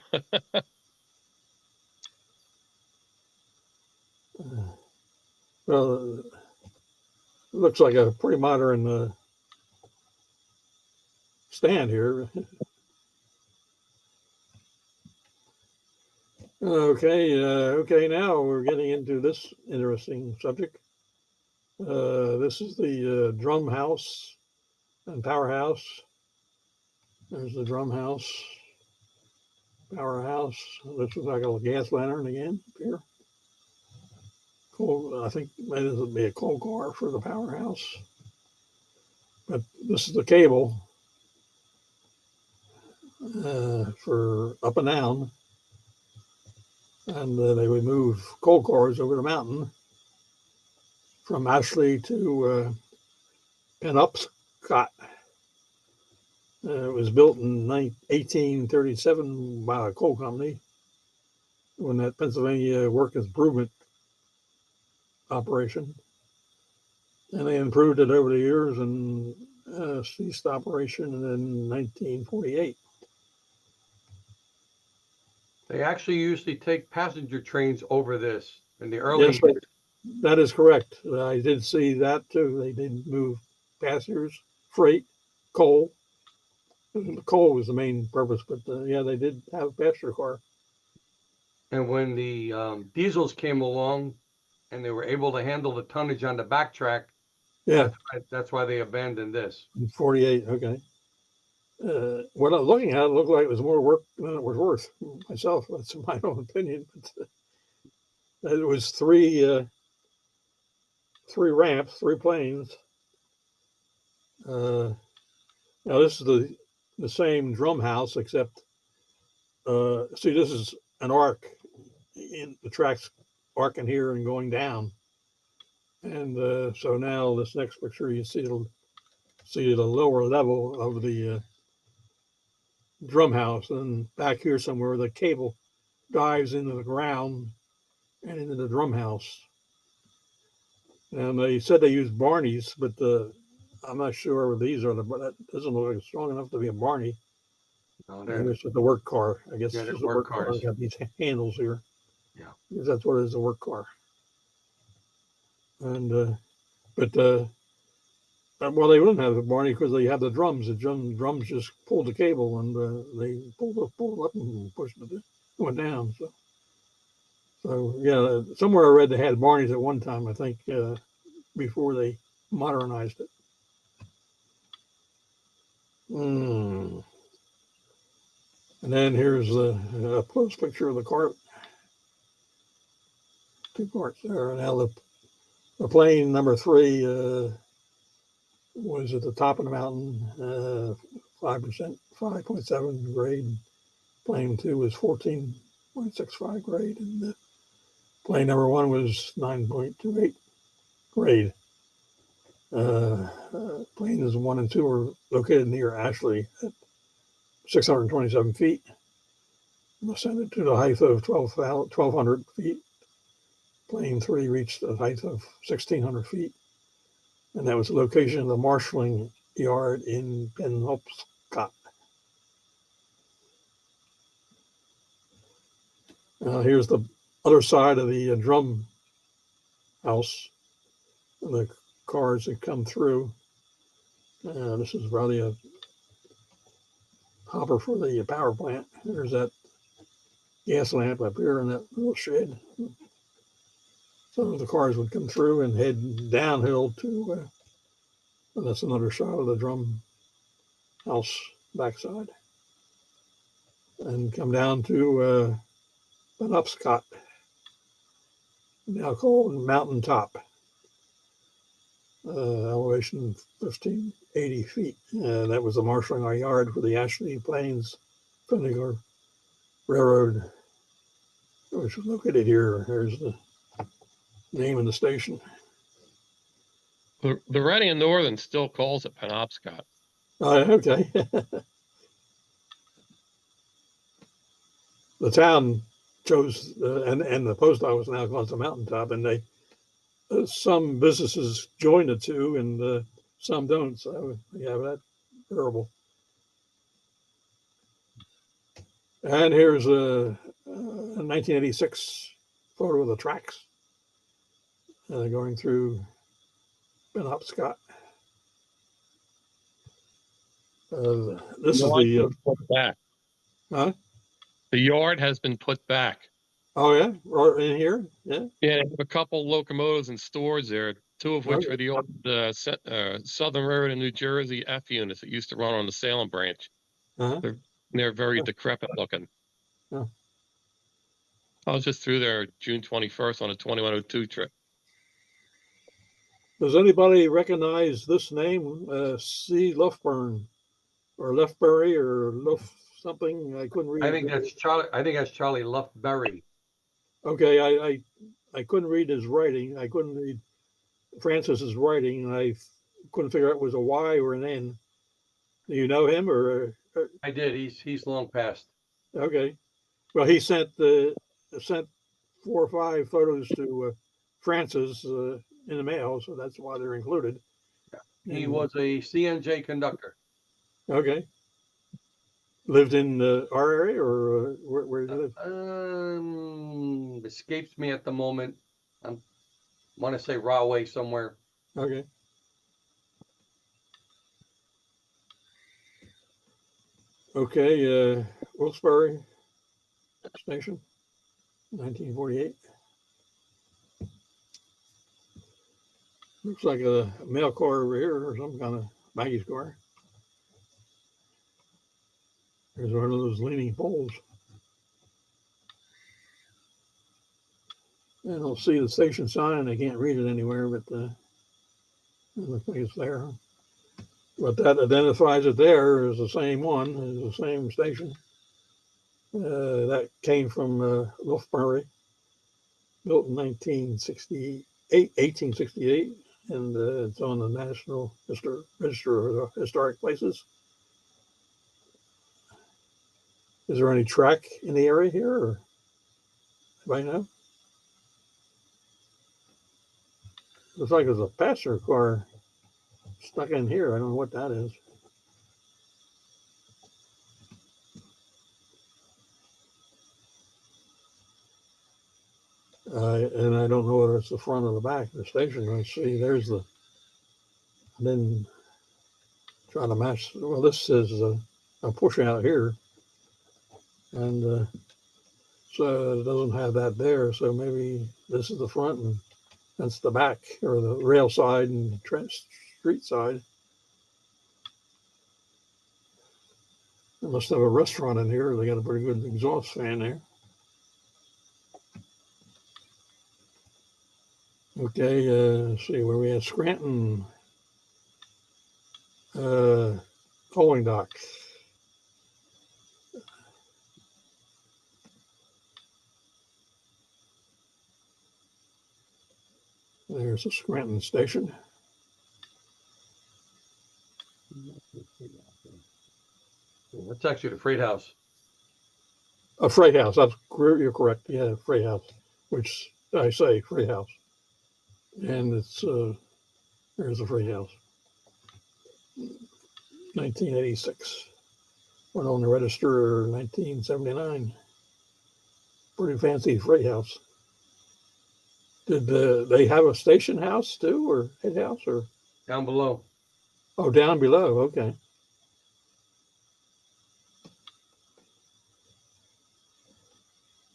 Well, it looks like a pretty modern stand here. Okay, now we're getting into this interesting subject. This is the drum house and powerhouse. There's the drum house, powerhouse. This is like a gas lantern again here. Cool. I think maybe this would be a coal car for the powerhouse. But this is the cable for up and down. And they would move coal cars over the mountain from Ashley to Penobscot. It was built in 1837 by a coal company when that Pennsylvania Work Improvement operation. And they improved it over the years and ceased operation in 1948. They actually usually take passenger trains over this in the early Yes, that is correct. I did see that too. They did move passengers, freight, coal. The coal was the main purpose, but yeah, they did have a passenger car. And when the diesels came along and they were able to handle the tonnage on the backtrack, Yeah, that's why they abandoned this. in 48. Okay. What I was looking at, it looked like it was more work than it was worth. Myself, that's my own opinion. But it was three ramps, three planes. Now this is the same drum house, except see, this is an arc in the tracks arcing here and going down. And so now this next picture, you see the lower level of the drum house, and back here somewhere the cable dives into the ground and into the drum house. And they said they used Barneys, but I'm not sure these are but that doesn't look like strong enough to be a Barney. No, And this is the work car. I guess Yeah, this they're is the work work car. cars. Got these handles here. Yeah. Because that's what it is, a work car. And but well, they wouldn't have the Barney because they have the drums. The drums just pulled the cable and they pulled it up and pushed it went down. So yeah, somewhere I read they had Barneys at one time, I think, before they modernized it. And then here's a close picture of the cart. Two carts there. Now the plane number 3 was at the top of the mountain, 5%, 5.7 grade. Plane 2 was 14.65 grade, and Plane number 1 was 9.28 grade. Planes 1 and 2 were located near Ashley at 627 feet. Ascended to the height of 1,200 feet. Plane 3 reached the height of 1,600 feet. And that was the location of the marshalling yard in Penobscot. Here's the other side of the drum house. The cars that come through. This is probably a hopper for the power plant. There's that gas lamp up here in that little shed. So the cars would come through and head downhill to, and that's another shot of the drum house backside. And come down to Penobscot, now called Mountain Top. Elevation 1,580 feet. That was the marshalling yard for the Ashley Plains Funicular Railroad, which was located here. There's the name of the station. The Reading and Northern still calls it Penobscot. Okay. The town chose, and the post office now calls it Mountaintop, and they some businesses join the two, and some don't. So you have that variable. And here's a 1986 photo of the tracks going through Penobscot. This is the Put back. huh? The yard has been put back. Oh yeah, right in here. Yeah. Yeah, they have a couple locomotives and stores there, 2 of which Okay. were the old Southern Railroad in New Jersey F units that used to run on the Salem branch. Uh-huh. They're very Yeah. decrepit looking. Yeah. I was just through there June 21st on a 2102 trip. Does anybody recognize this name, C. Loughburn, or Lefbury, or Luff something? I couldn't read. I think that's Charlie. I think that's Charlie Luftberry. Okay, I couldn't read his writing. I couldn't read Francis's writing, and I couldn't figure out if it was a Y or an N. Do you know him, or I did. He's long past. okay? Well, he sent 4 or 5 photos to Francis in the mail, so that's why they're included. He And- was a CNJ conductor. okay. Lived in our area, or where did you live? Escapes me at the moment. I want to say Rahway somewhere. Okay. Okay, Wilkes-Barre Station, 1948. Looks like a mail car over here, or some kind of baggage car. There's one of those leaning poles. I don't see the station sign. I can't read it anywhere, but it looks like it's there. But that identifies it there as the same one, as the same station. That came from Loughbury, built in 1868, and it's on the National Register of Historic Places. Is there any track in the area here, or anybody know? Looks like there's a passenger car stuck in here. I don't know what that is. And I don't know whether it's the front or the back of the station. Let's see. There's the. I didn't try to match. Well, this says a push out here, and so it doesn't have that there. So maybe this is the front and that's the back, or the rail side and street side. They must have a restaurant in here. They got a pretty good exhaust fan there. Okay, let's see where we have Scranton coaling dock. There's the Scranton station. That's actually the freight house. A freight house. You're correct. Yeah, freight house, which I say freight house. And it's, there's the freight house. 1986. Went on the register 1979. Pretty fancy freight house. Did they have a station house too, or head house, or? Down below. Oh, down below. Okay.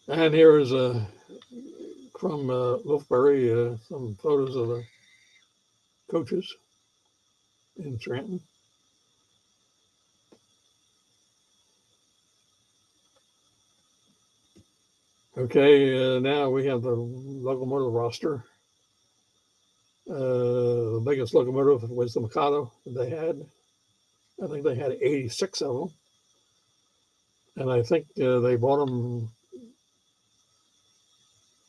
And here is from Wolfberry some photos of the coaches in Scranton. Okay, now we have the locomotive roster. The biggest locomotive was the Mikado that they had. I think they had 86 of them. And I think they bought them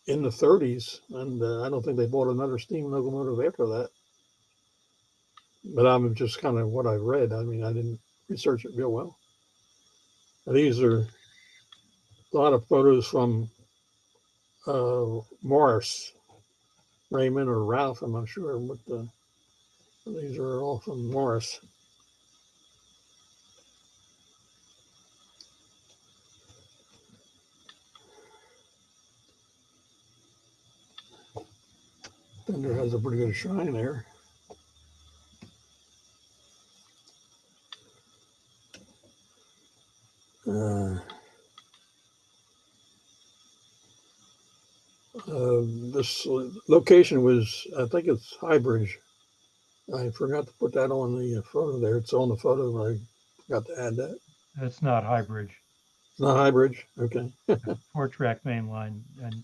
in the 30s. And I don't think they bought another steam locomotive after that. But I'm just kind of what I read. I mean, I didn't research it real well. These are a lot of photos from Morris, Raymond or Ralph, I'm not sure, but these are all from Morris. Fender has a pretty good shine there. This location was, I think it's High Bridge. I forgot to put that on the photo there. It's on the photo. I forgot to add that. That's not High Bridge. It's not High Bridge. Okay. 4-track main line. And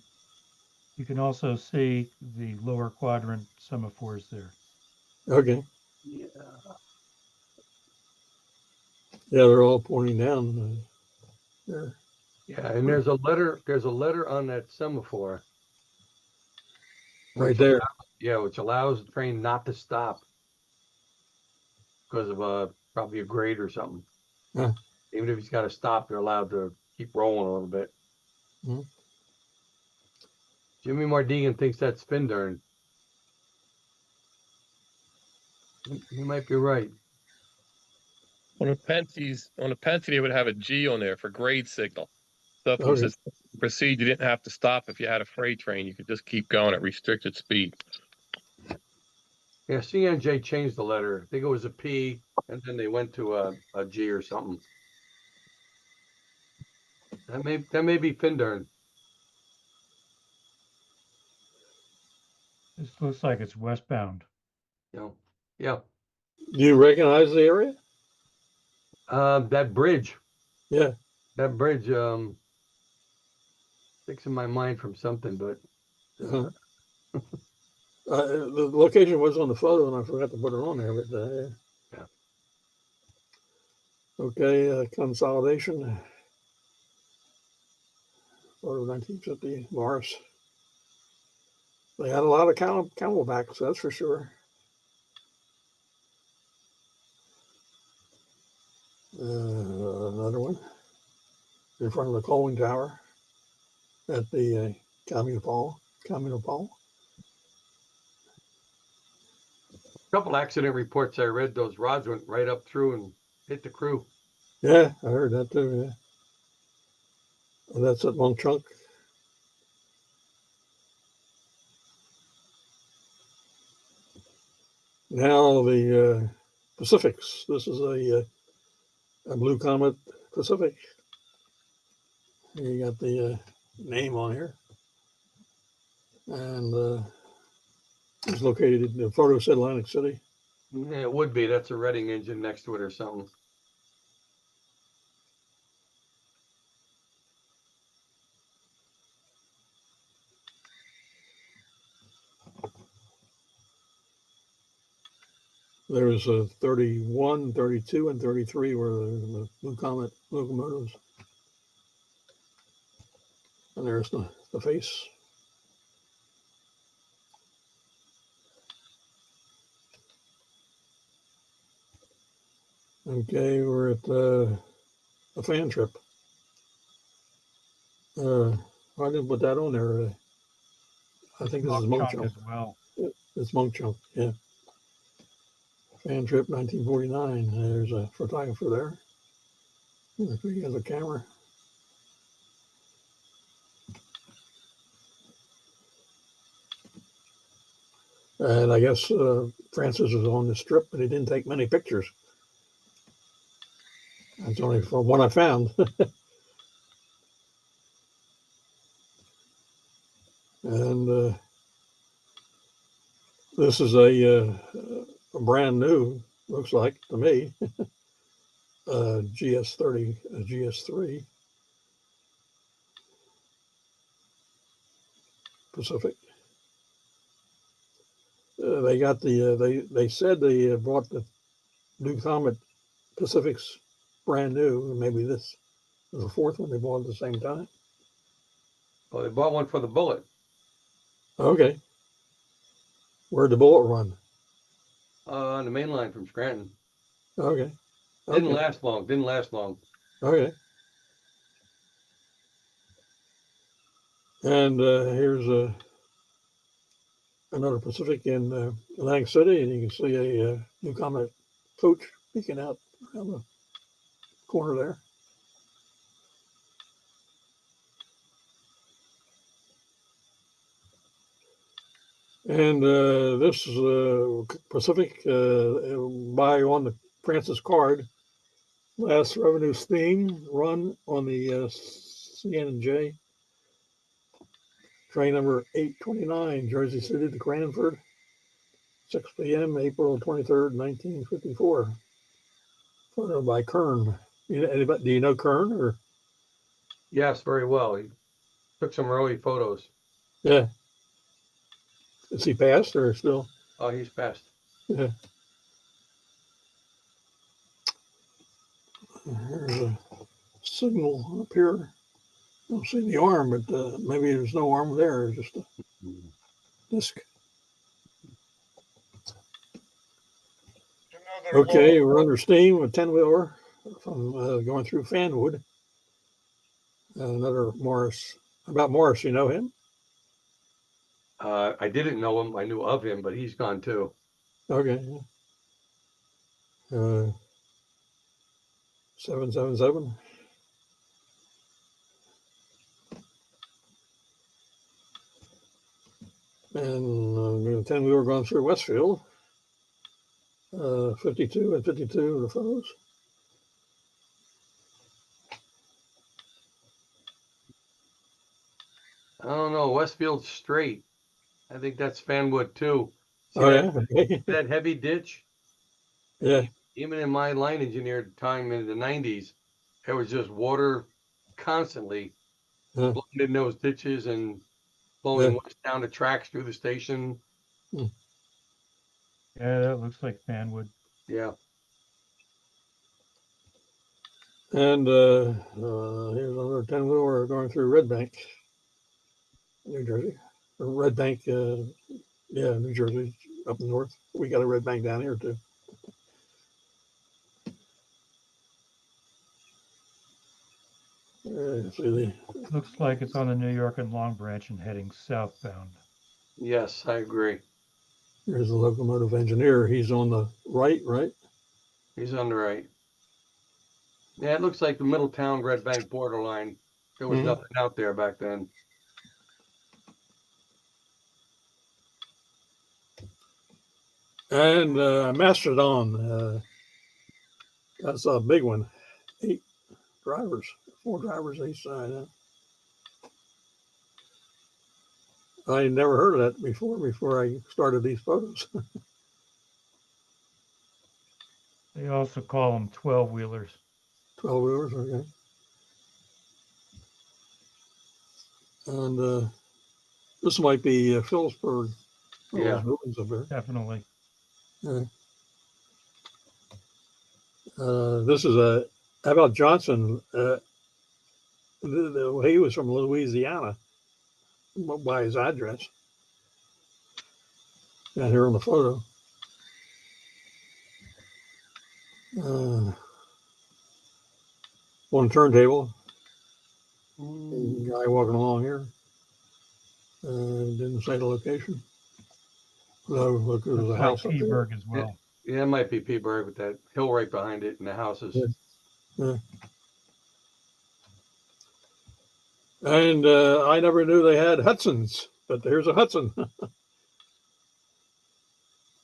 you can also see the lower quadrant semaphores there. Okay. Yeah. Yeah, they're all pointing down there. Yeah, and there's a letter on that semaphore. Right which there. which allows the train not to stop because of probably a grade or something. Huh. Even if he's got to stop, they're allowed to keep rolling a little bit. Mhm. Jimmy Mardigan thinks that's Findern. He might be right. On a Penty, they would have a G on there for grade signal. So if it was Okay. a proceed, you didn't have to stop. If you had a freight train, you could just keep going at restricted speed. Yeah, CNJ changed the letter. I think it was a P, and then they went to a G or something. That may be Findern. This looks like it's westbound. Yeah. Do you recognize the area? That bridge. Yeah. That bridge sticks in my mind from something, but Uh-huh. The location was on the photo, and I forgot to put it on there. But yeah. Yeah. Okay, consolidation. Photo 1950, Morris. They had a lot of camelbacks, that's for sure. Another one in front of the coaling tower at the Communal Pole. a couple accident reports I read, those rods went right up through and hit the crew. Yeah, I heard that too. Yeah, well, that's that long chunk. Now the Pacifics. This is a Blue Comet Pacific. You got the name on here, and it's located in the photo said Atlantic City. Yeah, it would be. That's a Reading engine next to it or something. There was a 31, 32, and 33 were the Blue Comet locomotives. And there's the face. Okay, we're at a fan trip. I didn't put that on there. I think this is Monk Chunk Chunk. as well. It's Monk Chunk, yeah. Fan trip 1949. There's a photographer there. I think he has a camera. And I guess Francis was on this trip, but he didn't take many pictures. That's only from what I found. And this is a brand new, looks like to me, GS30, GS3 Pacific. They got the they said they bought the new Comet Pacifics brand new. Maybe this is the fourth one they bought at the same time. Well, they bought one for the Bullet. Okay. Where'd the Bullet run? On the main line from Scranton. Okay. Didn't Okay. last long. Didn't last long. Okay. And here's another Pacific in Atlantic City, and you can see a new Comet coach peeking out around the corner there. And this is Pacific buy on the Francis card. Last revenue steam run on the CN&J. Train number 829, Jersey City to Cranford. 6 p.m., April 23rd, 1954. Photo by Kern. Anybody, do you know Kern? Or Yes, very well. He took some early photos. yeah, is he passed or still? Oh, he's passed. Yeah. There's a signal up here. I don't see the arm, but maybe there's no arm there, just a disc. Okay, we're under steam with 10-wheeler from going through Fanwood. Another Morris. About Morris, you know him? I didn't know him. I knew of him, but he's gone too. Okay. 777. And 10-wheeler going through Westfield. 52 and 52 of the photos. I don't know. Westfield's straight. I think that's Fanwood too. See Oh, that, yeah. that heavy ditch? Yeah. Even in my line engineer time in the 90s, there was just water constantly Yeah. blowing in those ditches and blowing west down the tracks through the station. Yeah, that looks like Fanwood. Yeah. And here's another 10-wheeler going through Red Bank, New Jersey. Or Red Bank, yeah, New Jersey, up north. We got a Red Bank down here too. See Looks like it's on the New York and Long Branch and heading southbound. Yes, I agree. here's the locomotive engineer. He's on the right, right? He's on the right. Yeah, it looks like the Middletown Red Bank borderline. There was nothing out there back then. And Mastodon, that's a big one. 8 drivers, 4 drivers each side. Huh? I never heard of that before I started these photos. They also call them 12-wheelers. 12-wheelers, okay. And this might be Phillipsburg. Yeah. Buildings up there. Definitely. This is how about Johnson? He was from Louisiana by his address. Down here on the photo. on a turntable. Mm, Guy walking along here. Didn't say the location. No, look, there's a Looks like house up there. Peaburg as well. yeah, it might be Peaburg with that hill right behind it and the houses. Yeah. And I never knew they had Hudsons, but there's a Hudson.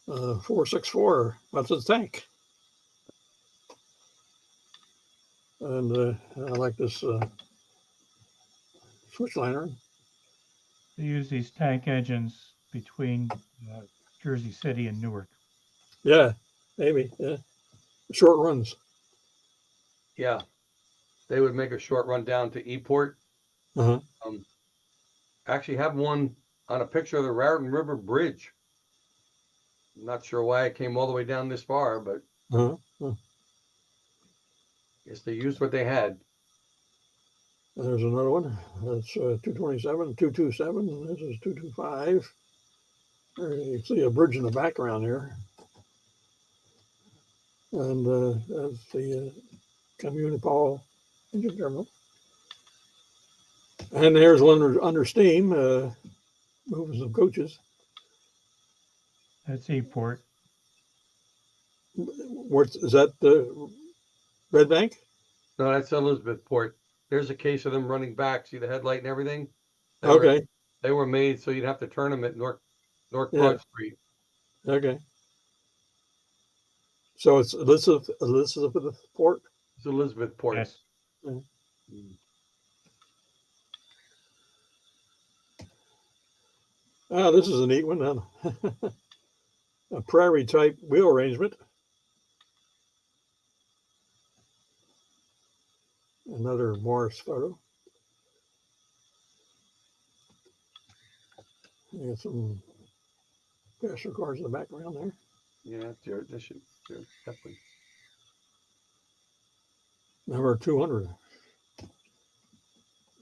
464 Hudson's tank. And I like this switch lantern. They use these tank engines between Jersey City and Newark. Yeah, maybe. Yeah. Short runs. Yeah, they would make a short run down to Eport. Uh-huh. Actually have one on a picture of the Raritan River Bridge. I'm not sure why it came all the way down this far, but Uh-huh. guess they used what they had. There's another one. That's 227, 227. And this is 225. There you see a bridge in the background here. And that's the Communipol engine terminal. And there's one under steam, moving some coaches. That's Eport. Is that Red Bank? No, that's Elizabethport. There's a case of them running back. See the headlight and everything? Okay. They were made so you'd have to turn them at North Yeah. Broad Street. Okay. So it's Elizabeth Port. It's Elizabethport. Yes. Mm. This is a neat one. A prairie type wheel arrangement. Another Morris photo. You got some passenger cars in the background there. Yeah, this should definitely. Number 200.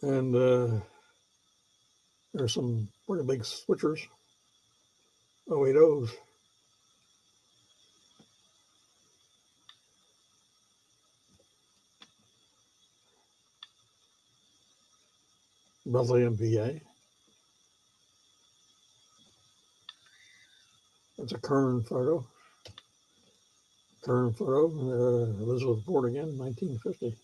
And there's some pretty big switchers. 080s. Bethlehem, PA. That's a Kern photo. Elizabethport again, 1950.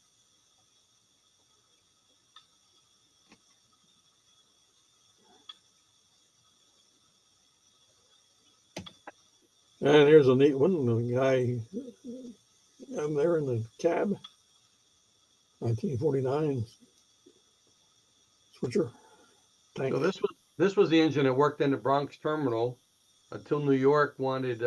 And here's a neat one. The guy down there in the cab, 1949 switcher tank. So this was the engine that worked in the Bronx terminal until New York wanted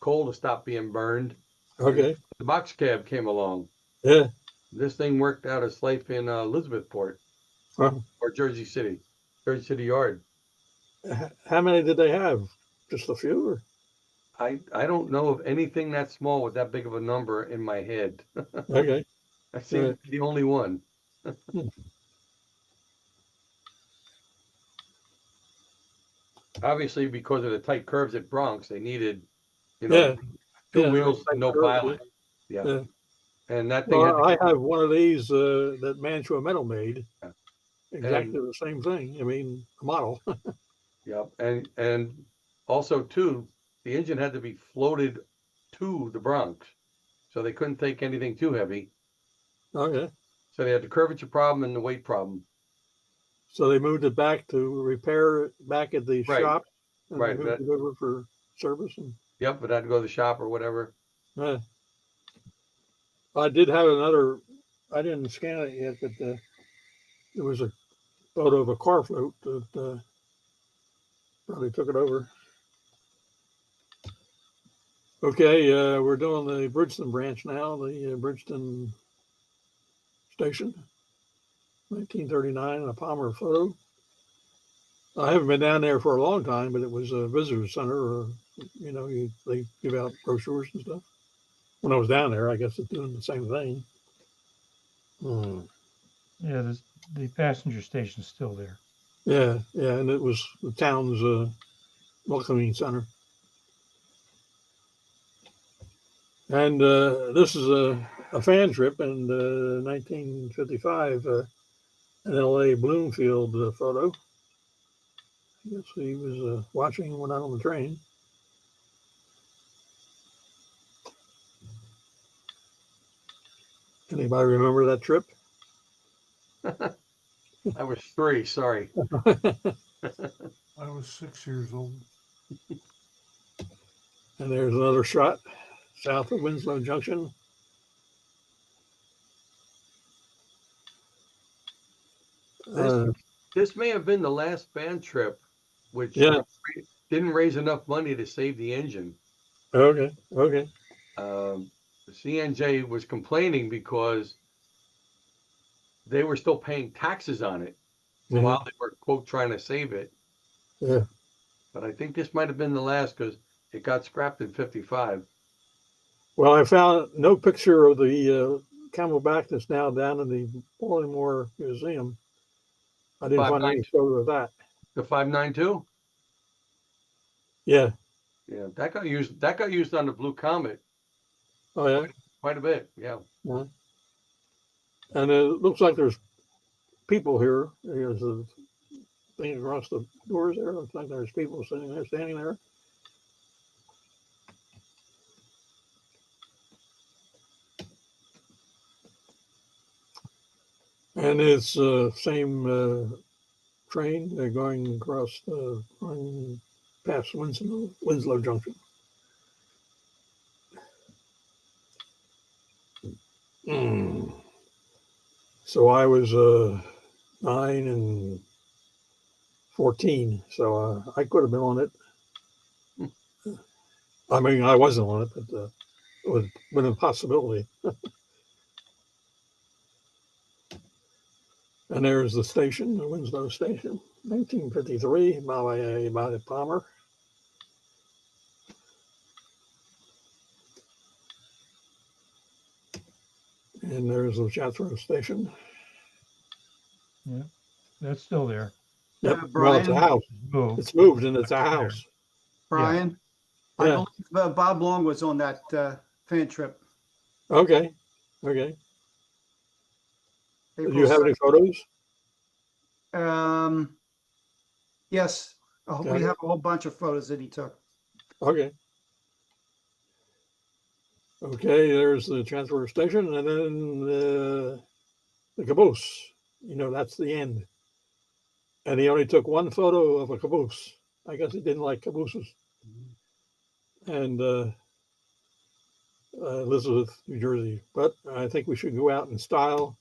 coal to stop being burned. Okay. The box cab came along. Yeah. This thing worked out its life in Elizabethport Well, or Jersey City Yard. how many did they have? Just a few? Or? I don't know of anything that small with that big of a number in my head. Okay. I seem to be the only one. Obviously, because of the tight curves at Bronx, they needed, two wheels, no pilot. Yeah. And that thing Well, I have one of these that Mantua Metal made. Yeah. Exactly the same thing. I mean, model. Yep. And also too, the engine had to be floated to the Bronx. So they couldn't take anything too heavy. Okay. So they had the curvature problem and the weight problem. So they moved it back to repair it back at the Right. shop. And Right. they moved it over for service. And Yep, but I had to go to the shop or whatever. I did have another, I didn't scan it yet, but there was a photo of a car float that probably took it over. Okay, we're doing the Bridgeton branch now, the Bridgeton station, 1939, a Palmer photo. I haven't been down there for a long time, but it was a visitor center, or they give out brochures and stuff. When I was down there, I guess it's doing the same thing. Yeah, the passenger station's still there. Yeah, and it was the town's welcoming center. And this is a fan trip in 1955, an LA Bloomfield photo. I guess he was watching and went out on the train. Anybody remember that trip? I was 3, sorry. I was 6 years old. And there's another shot south of Winslow Junction. This may have been the last fan trip, which Yeah. didn't raise enough money to save the engine. Okay. Okay. The CNJ was complaining because they were still paying taxes on it Mhm. while they were, quote, trying to save it. Yeah. But I think this might have been the last because it got scrapped in 55. Well, I found no picture of the Camelback that's now down in the Baltimore Museum. I didn't find any 592. photo of that. The 592? Yeah. Yeah, that got used on the Blue Comet Oh, yeah. quite a bit. Yeah. Yeah. And it looks like there's people here. There's a thing across the doors there. Looks like there's people standing there. And it's same train going across going past Winslow Junction. So I was 9 and 14, so I could have been on it. I mean, I wasn't on it, but it would have been a possibility. And there's the station, the Winslow Station, 1953 by Palmer. And there's the Jethro Station. Yeah, that's still there. Yep. Well, Brian? it's a house. Moved. It's moved and it's a house. Brian, I Yeah. believe Bob Long was on that fan trip. Okay. Okay. Do April you have any photos? 2nd. Yes, we Okay. have a whole bunch of photos that he took. Okay. Okay, there's the transfer station and then the caboose. You know, that's the end. And he only took one photo of a caboose. I guess he didn't like cabooses. And Elizabeth, New Jersey. But I think we should go out in style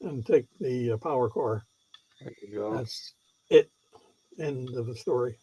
and take the power car. There you go. That's it. End of the story.